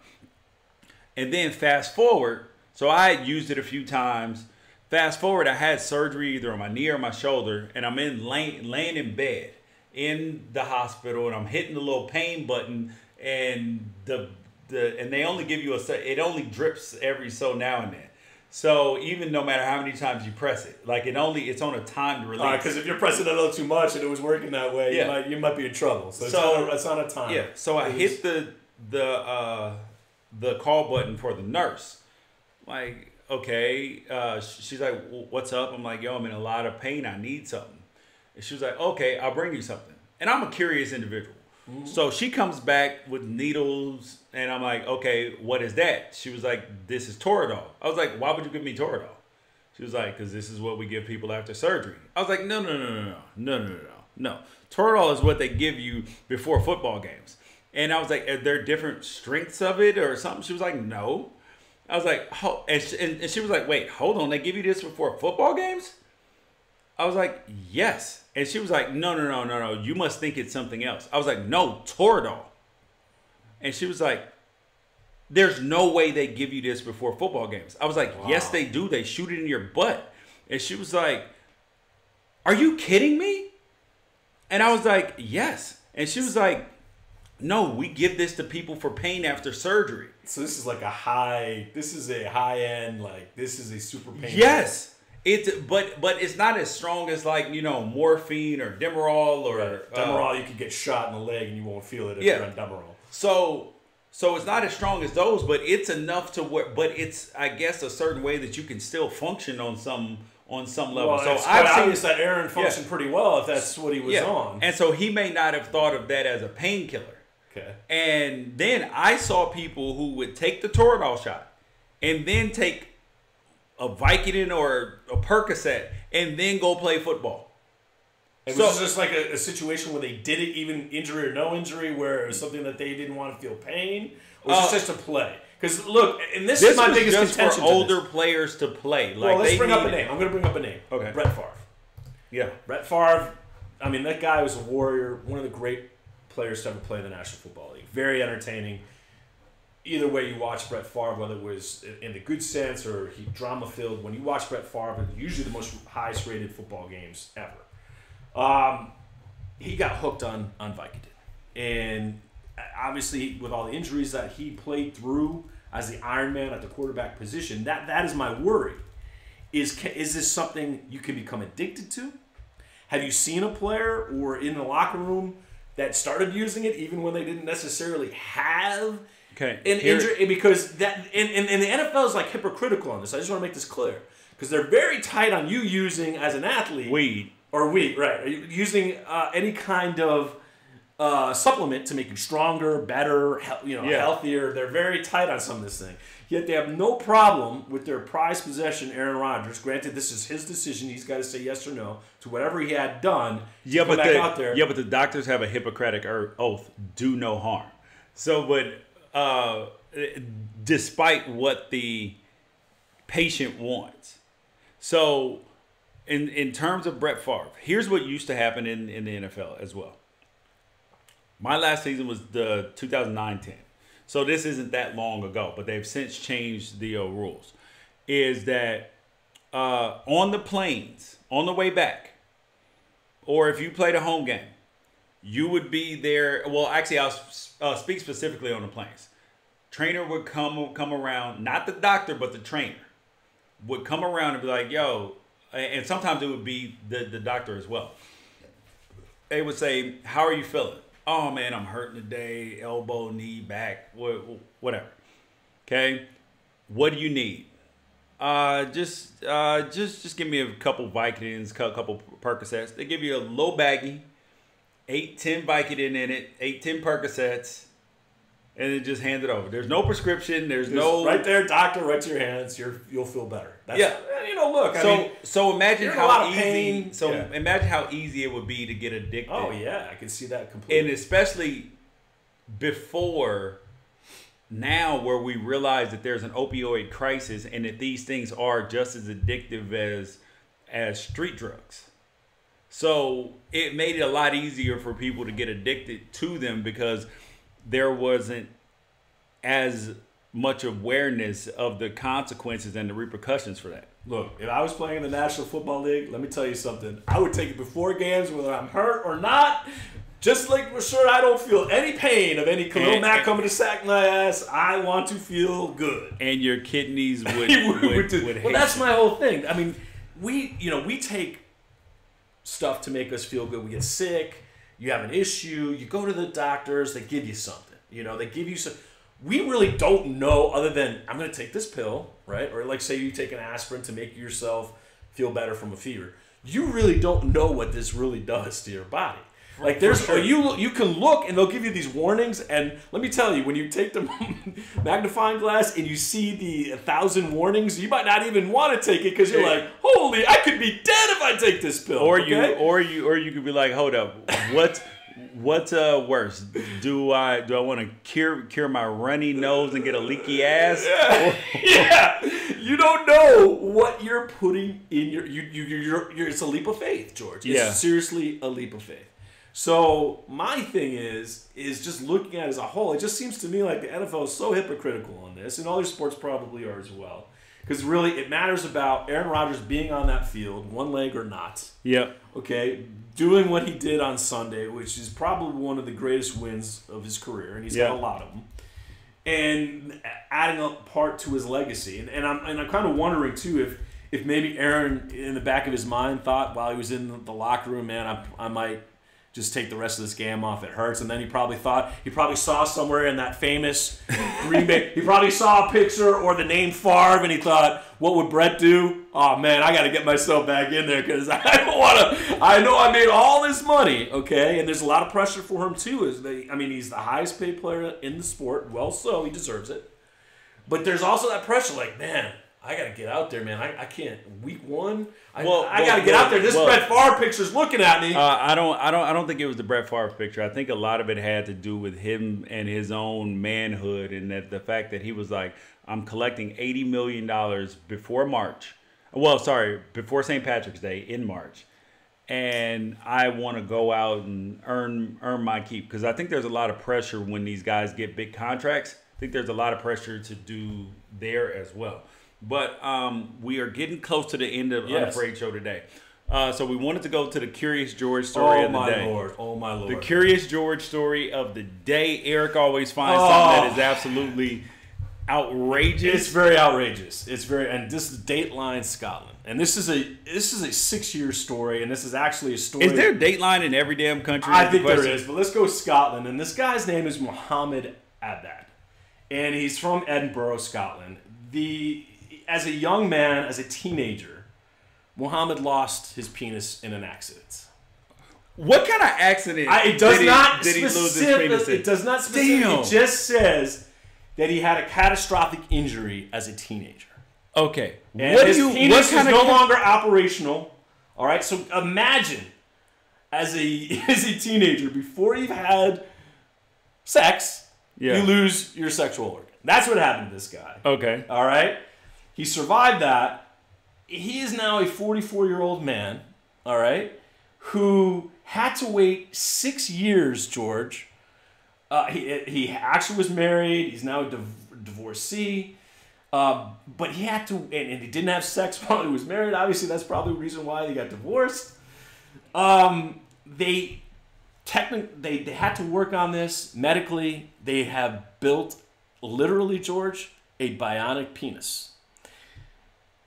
And then fast forward, so I had used it a few times. Fast forward, I had surgery either on my knee or my shoulder, and I'm laying in bed in the hospital, and I'm hitting the little pain button, and and they only give you it only drips every so now and then. So even no matter how many times you press it, like it's on a timed release. Because if you're pressing it a little too much and it was working that way, you might be in trouble. So it's on a time. Yeah. So I hit the call button for the nurse. Like, okay. She's like, what's up? I'm like, yo, I'm in a lot of pain. I need something. And she was like, okay, I'll bring you something. And I'm a curious individual. Mm-hmm. So she comes back with needles, and I'm like, okay, what is that? She was like, this is Toradol. I was like, why would you give me Toradol? She was like, because this is what we give people after surgery. I was like, no. Toradol is what they give you before football games. And I was like, are there different strengths of it or something? She was like, no. I was like, oh, and she was like, wait, hold on. They give you this before football games? I was like, yes. And she was like, no. You must think it's something else. I was like, no, Toradol. And she was like, there's no way they give you this before football games. I was like, wow. Yes, they do. They shoot it in your butt. And she was like, are you kidding me? And I was like, yes. And she was like, no, we give this to people for pain after surgery. So this is like a high end, like this is a super pain. Yes. But it's not as strong as like, morphine or Demerol or... Right. Demerol, you could get shot in the leg and you won't feel it if you're on Demerol. So it's not as strong as those, but it's enough to work. But it's, I guess, a certain way that you can still function on some level. Well, so it's quite obvious that Aaron functioned pretty well if that's what he was on. And so he may not have thought of that as a painkiller. Okay. And then I saw people who would take the Toradol shot and then take a Vicodin or a Percocet and then go play football. And was this just like a situation where they did it even injury or no injury, where it was something that they didn't want to feel pain? Or was this just a play? Because look, and this is my biggest contention. This was just for older players to play. Like, well, let's bring up a name. I'm going to bring up a name. Okay. Brett Favre. Yeah. Brett Favre, I mean, that guy was a warrior, one of the great players to ever play in the National Football League. Very entertaining. Either way you watch Brett Favre, whether it was in the good sense or drama-filled, when you watch Brett Favre, usually the most highest-rated football games ever. He got hooked on Vicodin. And obviously, with all the injuries that he played through as the Iron Man at the quarterback position, that is my worry. Is this something you can become addicted to? Have you seen a player or in the locker room that started using it even when they didn't necessarily have an injury? Because that and the NFL is like hypocritical on this. I just want to make this clear. Because they're very tight on you using, as an athlete... Weed, right. Using any kind of supplement to make you stronger, better, healthier. They're very tight on some of this thing. Yet they have no problem with their prized possession, Aaron Rodgers. Granted, this is his decision. He's got to say yes or no to whatever he had done. But the doctors have a Hippocratic oath, do no harm. So, but despite what the patient wants. So, in terms of Brett Favre, here's what used to happen in the NFL as well. My last season was the 2009-10. So this isn't that long ago, but they've since changed the rules. Is that on the planes, on the way back, or if you played a home game, you would be there. Well, actually, I'll speak specifically on the planes. Trainer would come around, not the doctor, but the trainer would come around and be like, yo, and sometimes it would be the doctor as well. They would say, how are you feeling? Oh, man, I'm hurting today, elbow, knee, back, whatever. Okay? What do you need? Just give me a couple Vicodins, a couple Percocets. They give you a low baggie, 8-10 Vicodin in it, 8-10 Percocets, and then just hand it over. There's no prescription. There's no... Right there, doctor, right to your hands. You'll feel better. Look, so imagine how easy... pain. Imagine how easy it would be to get addicted. Oh, yeah. I can see that completely. And especially before now, where we realize that there's an opioid crisis and that these things are just as addictive as street drugs. So it made it a lot easier for people to get addicted to them because there wasn't as much awareness of the consequences and the repercussions for that. Look, if I was playing in the National Football League, let me tell you something. I would take it before games, whether I'm hurt or not. Just like we're sure I don't feel any pain of any Khalil Mack coming to sack my ass. I want to feel good. And your kidneys would hate. Well, that's my whole thing. I mean, we take stuff to make us feel good. We get sick. You have an issue. You go to the doctors. They give you something. They give you some. We really don't know other than I'm going to take this pill, right? Or like say you take an aspirin to make yourself feel better from a fever. You really don't know what this really does to your body. Like you can look and they'll give you these warnings, and let me tell you, when you take the magnifying glass and you see the 1,000 warnings, you might not even want to take it because you're like, holy, I could be dead if I take this pill. Or you could be like, hold up, What's worse? Do I want to cure my runny nose and get a leaky ass? Yeah. You don't know what you're putting in you're it's a leap of faith, George. It's seriously a leap of faith. So my thing is just looking at it as a whole, it just seems to me like the NFL is so hypocritical on this, and other sports probably are as well. Because really, it matters about Aaron Rodgers being on that field, one leg or not. Yep. Okay, doing what he did on Sunday, which is probably one of the greatest wins of his career, and he's got a lot of them. And adding a part to his legacy, and I'm kind of wondering too if maybe Aaron, in the back of his mind, thought while he was in the locker room, man, I might just take the rest of this game off. It hurts. And then he probably saw somewhere in that famous Green Bay, he probably saw a picture or the name Favre, and he thought, what would Brett do? Oh, man, I got to get myself back in there because I don't want to. I know I made all this money, okay? And there's a lot of pressure for him, too. He's the highest paid player in the sport. Well, so he deserves it. But there's also that pressure, like, man, I got to get out there, man. I can't. Week one, I got to get out there. This Brett Favre picture's looking at me. I don't think it was the Brett Favre picture. I think a lot of it had to do with him and his own manhood, and that the fact that he was like, I'm collecting $80 million before March. Well, sorry, before St. Patrick's Day in March, and I want to go out and earn my keep, because I think there's a lot of pressure when these guys get big contracts. I think there's a lot of pressure to do there as well. But we are getting close to the end of Unafraid Show today. So we wanted to go to the Curious George story of the day. Oh, my Lord. The Curious George story of the day. Eric always finds something that is absolutely outrageous. It's very outrageous. And this is Dateline Scotland. And this is a 6-year story, and this is actually a story. Is there a Dateline in every damn country? I think there is, but let's go Scotland. And this guy's name is Mohammed Abad. And he's from Edinburgh, Scotland. As a young man, as a teenager, Muhammad lost his penis in an accident. What kind of accident did he lose his penis in? It does not specifically. Damn. It just says that he had a catastrophic injury as a teenager. Okay. And his penis is no longer operational. All right. So imagine as a teenager, before you've had sex, you lose your sexual organ. That's what happened to this guy. Okay. All right. He survived that. He is now a 44-year-old man, all right, who had to wait 6 years, George. He actually was married. He's now a divorcee. But he had to, and he didn't have sex while he was married. Obviously, that's probably the reason why he got divorced. They had to work on this medically. They have built, literally, George, a bionic penis.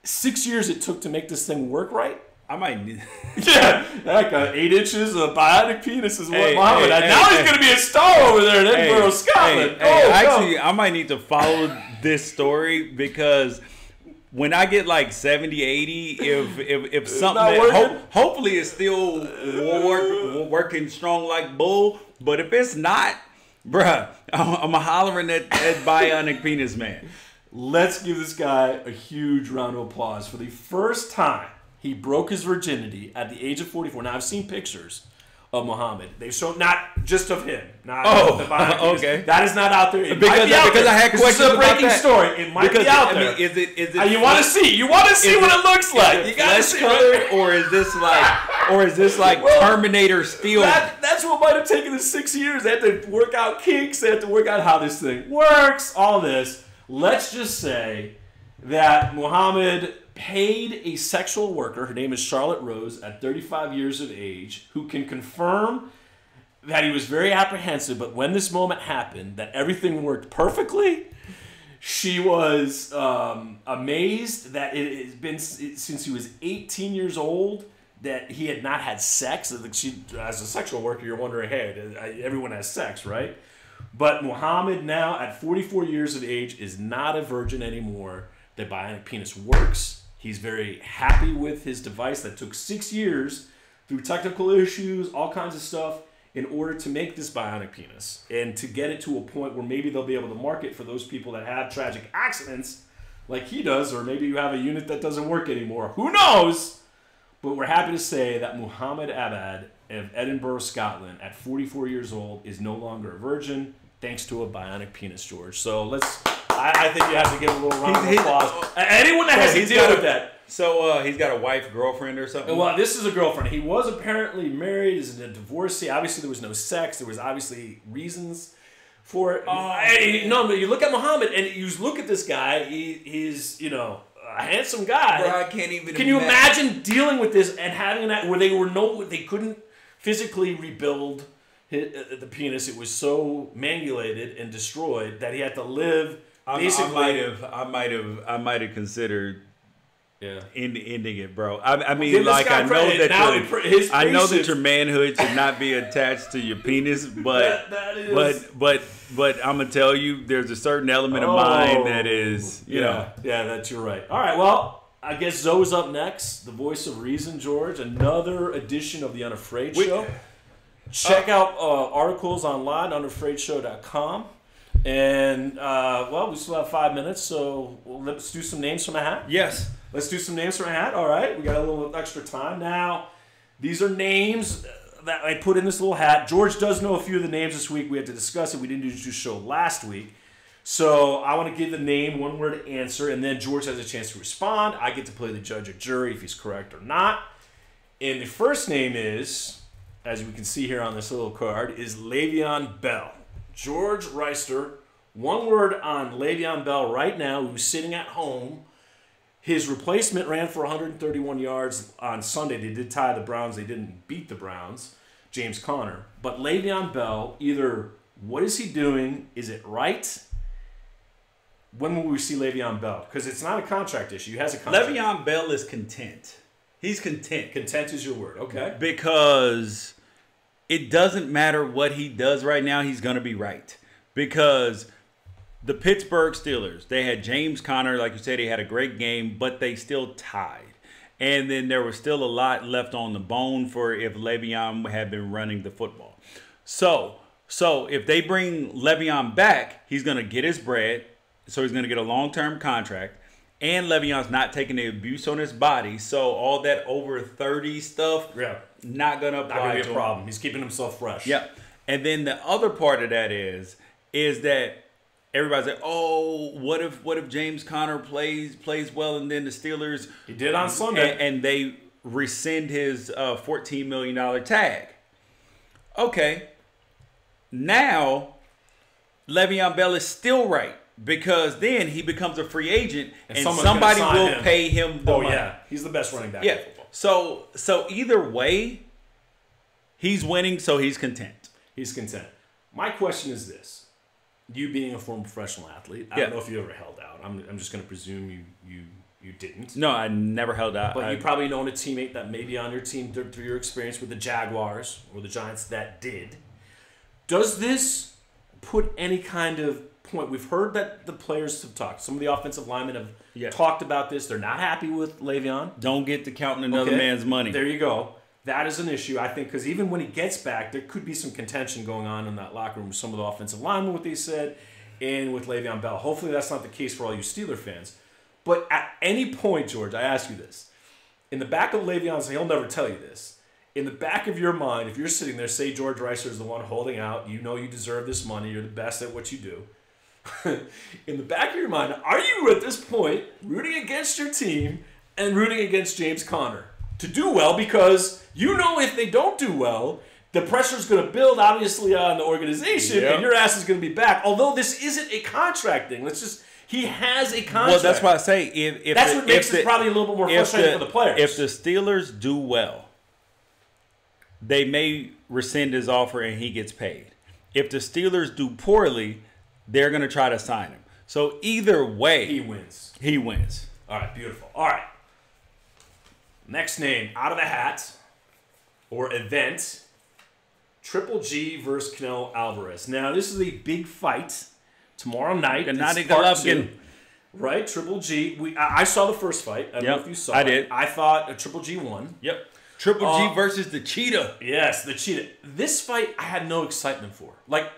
6 years it took to make this thing work right. I might need. Yeah, like 8 inches of bionic penis is what Muhammad. Now he's going to be a star over there in Edinburgh, Scotland. Actually, I might need to follow this story, because when I get like 70, 80, if something that hopefully is still working strong like bull, but if it's not, bruh, I'm hollering at bionic penis man. Let's give this guy a huge round of applause. For the first time, he broke his virginity at the age of 44. Now, I've seen pictures of Muhammad. They've shown not just of him. Not the bionic penis. Okay. That is not out there. It might be out there. I had questions about that. This is a breaking story. It might be out there. Is it? You want to see? You want to see what it looks like? You got to see it. Or is this like Terminator Steel? That's what might have taken us 6 years. They had to work out kinks. They had to work out how this thing works. All this. Let's just say that Muhammad paid a sexual worker, her name is Charlotte Rose, at 35 years of age, who can confirm that he was very apprehensive, but when this moment happened, that everything worked perfectly. She was amazed that it has been since he was 18 years old that he had not had sex. As a sexual worker, you're wondering, hey, everyone has sex, right? But Muhammad now, at 44 years of age, is not a virgin anymore. The bionic penis works. He's very happy with his device that took 6 years through technical issues, all kinds of stuff, in order to make this bionic penis and to get it to a point where maybe they'll be able to market for those people that have tragic accidents like he does, or maybe you have a unit that doesn't work anymore. Who knows? But we're happy to say that Muhammad Abad of Edinburgh, Scotland, at 44 years old, is no longer a virgin thanks to a bionic penis, George. So I think you have to give a little round of applause. Anyone that has to deal with that. So he's got a wife, girlfriend, or something? Well, this is a girlfriend. He was apparently married. Is a divorcee. Obviously, there was no sex. There was obviously reasons for it. No, but you look at Muhammad and you look at this guy. He's a handsome guy. Bro, I can't even. Can you imagine dealing with this and having that where they couldn't physically rebuild the penis? It was so mangulated and destroyed that he had to live. Basically, I might have considered. Yeah, ending it, bro. I mean, like I know that your manhood should not be attached to your penis, but but I'm gonna tell you, there's a certain element of mine that is, you know. Yeah, that's you're right. All right, well, I guess Zoe's up next, the voice of reason, George. Another edition of the Unafraid Show. Check out articles online, unafraidshow.com. And we still have 5 minutes, so let's do some names from a hat. Yes. Let's do some names from a hat. All right, we got a little extra time. Now, these are names that I put in this little hat. George does know a few of the names this week. We had to discuss it. We didn't do the show last week. So I want to give the name, one-word answer, and then George has a chance to respond. I get to play the judge or jury if he's correct or not. And the first name is, as we can see here on this little card, is Le'Veon Bell. George Reister, one word on Le'Veon Bell right now, who's sitting at home. His replacement ran for 131 yards on Sunday. They did tie the Browns. They didn't beat the Browns, James Conner. But Le'Veon Bell, either what is he doing? Is it right? When will we see Le'Veon Bell? Because it's not a contract issue. He has a contract. Le'Veon Bell is content. He's content. Content is your word. Okay. Because it doesn't matter what he does right now. He's going to be right. Because the Pittsburgh Steelers, they had James Conner, like you said, he had a great game, but they still tied. And then there was still a lot left on the bone for if Le'Veon had been running the football. So if they bring Le'Veon back, he's going to get his bread. So he's going to get a long-term contract. And Le'Veon's not taking the abuse on his body. So all that over 30 stuff, not going to apply. Not going to be a problem. He's keeping himself fresh. Yep. And then the other part of that is that everybody's like, oh, what if James Conner plays well, and then the Steelers, he did on Sunday, and they rescind his $14 million tag. Okay, now Le'Veon Bell is still right, because then he becomes a free agent, and somebody will pay him the money. Yeah, he's the best running back in football. So either way, he's winning, so he's content. He's content. My question is this. You being a former professional athlete, I don't know if you ever held out. I'm just going to presume you didn't. No, I never held out. But you probably known a teammate that may be on your team through your experience with the Jaguars or the Giants that did. Does this put any kind of point? We've heard that the players have talked. Some of the offensive linemen have talked about this. They're not happy with Le'Veon. Don't get to counting another man's money. There you go. That is an issue, I think, because even when he gets back, there could be some contention going on in that locker room with some of the offensive linemen, what they said, and with Le'Veon Bell. Hopefully that's not the case for all you Steeler fans. But at any point, George, I ask you this. In the back of Le'Veon's, he'll never tell you this. In the back of your mind, if you're sitting there, say George Reister is the one holding out, you know you deserve this money, you're the best at what you do. In the back of your mind, are you at this point rooting against your team and rooting against James Conner to do well? Because you know if they don't do well, the pressure's going to build, obviously, on the organization, and your ass is going to be back. Although this isn't a contract thing. He has a contract. Well, that's why I say if that's what makes it probably a little bit more frustrating for the players. If the Steelers do well, they may rescind his offer and he gets paid. If the Steelers do poorly, they're going to try to sign him. So either way, he wins. He wins. All right, beautiful. All right. Next name, out of the hat, or event, Triple G versus Canelo Alvarez. Now, this is a big fight tomorrow night. Right, Triple G. I saw the first fight. I don't know if you saw it. I did. I thought Triple G won. Yep. Triple G versus the Cheetah. Yes, the Cheetah. This fight, I had no excitement for. Like,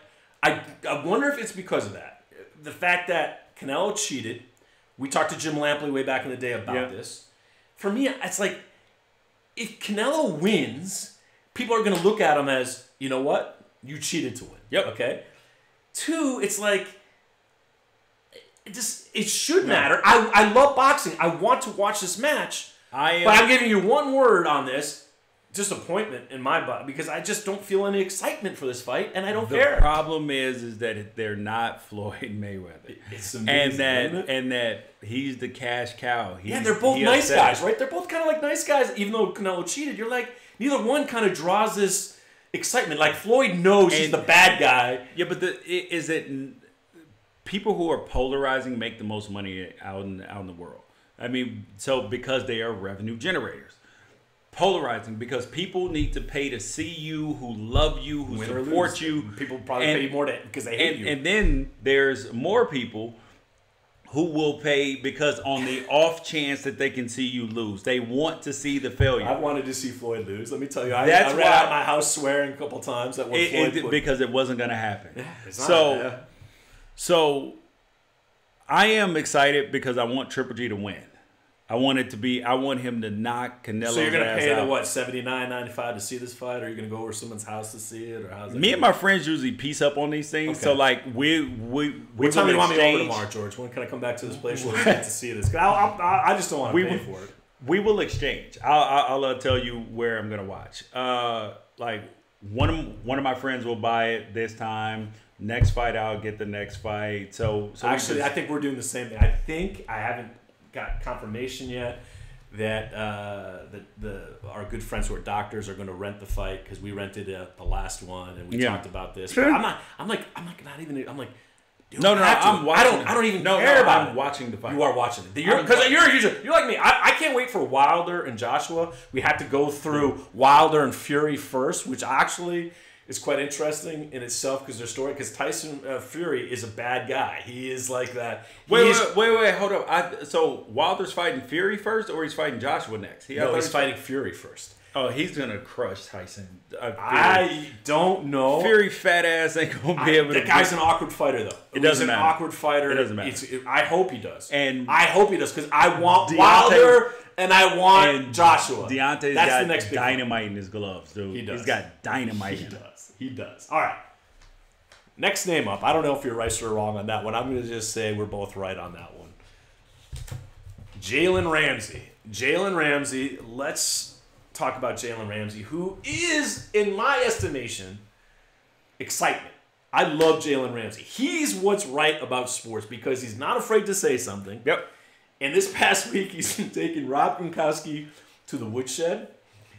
I wonder if it's because of that. The fact that Canelo cheated. We talked to Jim Lampley way back in the day about this. For me, it's like, if Canelo wins, people are going to look at him as, you know what? You cheated to win. Yep. Okay? 2, it's like, it should matter. I love boxing. I want to watch this match. But I'm giving you one word on this. Disappointment in my body because I just don't feel any excitement for this fight and I don't care. The problem is that they're not Floyd Mayweather. It's amazing, and that he's the cash cow. They're both nice guys, right? They're both kind of like nice guys. Even though Canelo cheated, you're like neither one kind of draws this excitement. Like Floyd knows he's the bad guy. Yeah, but is it people who are polarizing make the most money out in the world? I mean, so because they are revenue generators. Polarizing because people need to pay to see you, who love you, who support you. People probably pay more because they hate you. And then there's more people who will pay because on the off chance that they can see you lose. They want to see the failure. I wanted to see Floyd lose. Let me tell you, I ran out of my house swearing a couple times that because it wasn't going to happen. So I am excited because I want Triple G to win. I want him to knock Canelo's ass out. So you're going to pay the $79.95 to see this fight, or are you going to go over someone's house to see it, or how's it? Me and my friends usually piece up on these things. Okay. So like we what time do you want me over tomorrow, George? When can I come back to this place where we get to see this? I just don't want to pay for it. We will exchange. I'll tell you where I'm going to watch. Like one of my friends will buy it this time. Next fight, I'll get the next fight. So actually, I think we're doing the same thing. I haven't got confirmation yet that our good friends who are doctors are going to rent the fight because we rented the last one and we talked about this. But I'm like, dude, I'm watching. I don't even care about it. I'm watching the fight. You are watching it because you're like me. I can't wait for Wilder and Joshua. We had to go through Wilder and Fury first, which actually is quite interesting in itself because their story. Because Tyson Fury is a bad guy. He is like that. Wait, hold up. So Wilder's fighting Fury first, or he's fighting Joshua next? He's fighting Fury first. Oh, he's gonna crush Tyson. I don't know. Fury fat ass ain't gonna be able to. That guy's an awkward fighter, though. It doesn't matter. He's an awkward fighter. It doesn't matter. I hope he does. And I hope he does because I want Wilder and I want Joshua. Deontay's got dynamite in his gloves, dude. He does. He's got dynamite in him. He does. All right. Next name up. I don't know if you're right or wrong on that one. I'm going to just say we're both right on that one. Jalen Ramsey. Jalen Ramsey. Let's talk about Jalen Ramsey, who is, in my estimation, excitement. I love Jalen Ramsey. He's what's right about sports because he's not afraid to say something. Yep. And this past week, he's taken Rob Gronkowski to the woodshed.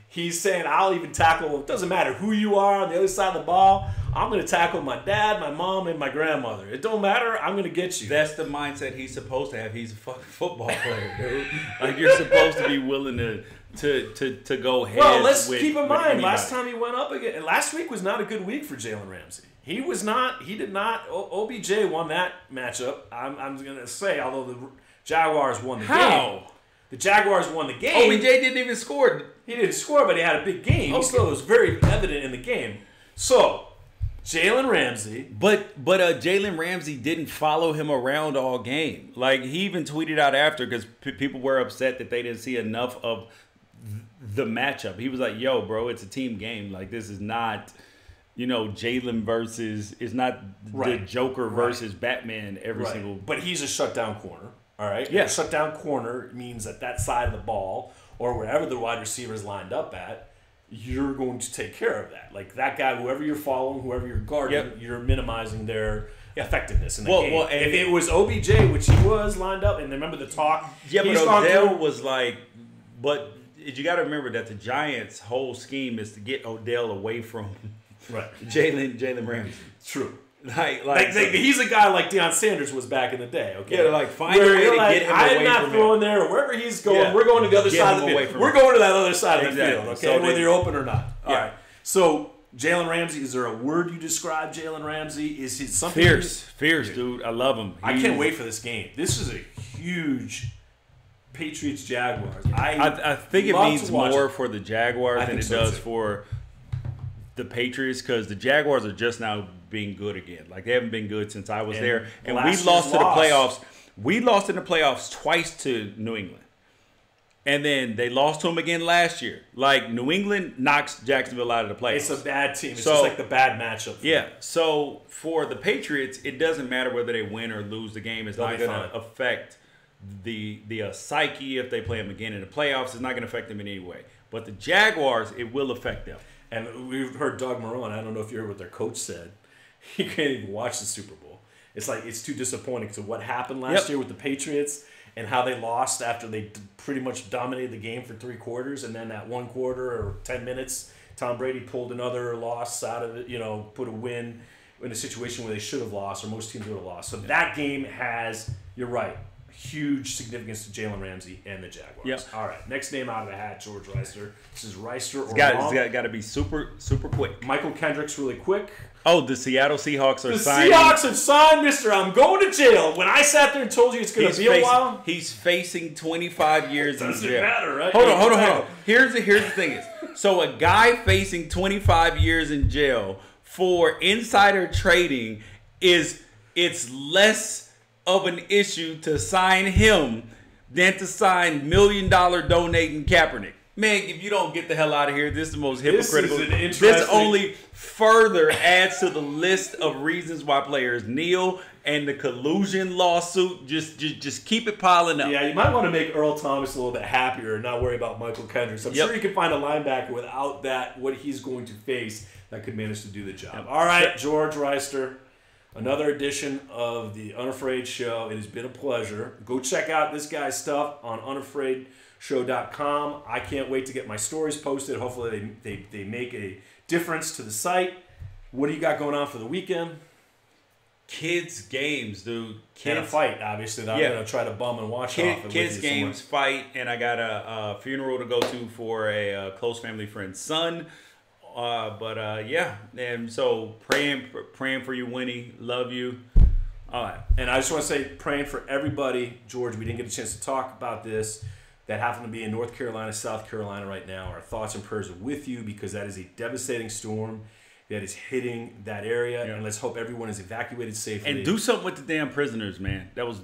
He's saying, I'll even tackle, it doesn't matter who you are on the other side of the ball. I'm going to tackle my dad, my mom, and my grandmother. It don't matter. I'm going to get you. That's the mindset he's supposed to have. He's a fucking football player, dude. Like, you're supposed to be willing to go head. Well, let's keep in mind, last time he went up again, last week was not a good week for Jalen Ramsey. He did not, OBJ won that matchup. I'm going to say, although the Jaguars won the game. The Jaguars won the game. OBJ didn't even score. He didn't score, but he had a big game. Okay. So it was very evident in the game. So, Jalen Ramsey. But Jalen Ramsey didn't follow him around all game. Like, he even tweeted out after because people were upset that they didn't see enough of the matchup. He was like, yo, bro, it's a team game. Like, this is not, Jalen versus, it's not the Joker versus Batman every single. But he's a shutdown corner. All right? Yeah. A shutdown corner means that side of the ball or wherever the wide receiver is lined up at, you're going to take care of that. Like that guy, whoever you're following, whoever you're guarding, you're minimizing their effectiveness in the game. Well, if it was OBJ, which he was lined up, and remember the talk. Yeah, but Odell was like, but you got to remember that the Giants' whole scheme is to get Odell away from Jalen Ramsey. True. Like he's a guy like Deion Sanders was back in the day. Okay, yeah, like find a way to get him away from him. I'm not throwing there, or wherever he's going. Yeah. We're going to the other side of the field. We're going to that other side of the field. Okay, so whether you're open or not. All right. So Jalen Ramsey, is there a word you describe Jalen Ramsey? Is he something fierce, dude? I love him. I can't wait for this game. This is a huge Patriots Jaguars. I think it means more for the Jaguars than it does for the Patriots because the Jaguars are just now being good again. Like, they haven't been good since I was there. And we lost to the playoffs. We lost in the playoffs twice to New England. And then they lost to them again last year. Like, New England knocks Jacksonville out of the playoffs. It's a bad team. It's just like the bad matchup. Yeah. So for the Patriots, it doesn't matter whether they win or lose the game. It's not going to affect the psyche if they play them again in the playoffs. It's not going to affect them in any way. But the Jaguars, it will affect them. And we've heard Doug Marrone. I don't know if you heard what their coach said. He can't even watch the Super Bowl. It's like it's too disappointing to what happened last year with the Patriots and how they lost after they pretty much dominated the game for 3 quarters, and then that 1 quarter or 10 minutes, Tom Brady pulled another loss out of it. Put a win in a situation where they should have lost, or most teams would have lost. So that game has, you're right, huge significance to Jalen Ramsey and the Jaguars. Yep. All right, next name out of the hat, George Reister. This is Reister or It's got to be super, super quick. Michael Kendricks, really quick. Oh, the Seattle Seahawks are signing. The Seahawks have signed Mr. I'm going to jail. When I sat there and told you it's going to be a while. He's facing 25 years in jail. Doesn't matter, right? Hold on. Here's the thing is, so a guy facing 25 years in jail for insider trading it's less of an issue to sign him than to sign $1 million donating Kaepernick. Man, if you don't get the hell out of here, this is the most hypocritical. This only further adds to the list of reasons why players kneel, and the collusion lawsuit. Just keep it piling up. Yeah, you might want to make Earl Thomas a little bit happier and not worry about Michael Kendricks. I'm sure you can find a linebacker without that, what he's going to face, that could manage to do the job. All right, George Reister. Another edition of the Unafraid Show. It has been a pleasure. Go check out this guy's stuff on unafraidshow.com. I can't wait to get my stories posted. Hopefully they make a difference to the site. What do you got going on for the weekend? Kids games, dude. And a fight, obviously, that I'm going to try to bum and watch off. Kids games, fight, and I got a funeral to go to for a close family friend's son. And so praying for you, Winnie. Love you. All right. And I just want to say, praying for everybody. George, we didn't get a chance to talk about this, that happen to be in North Carolina, South Carolina right now. Our thoughts and prayers are with you, because that is a devastating storm that is hitting that area. Yeah. And let's hope everyone is evacuated safely. And do something with the damn prisoners, man. That was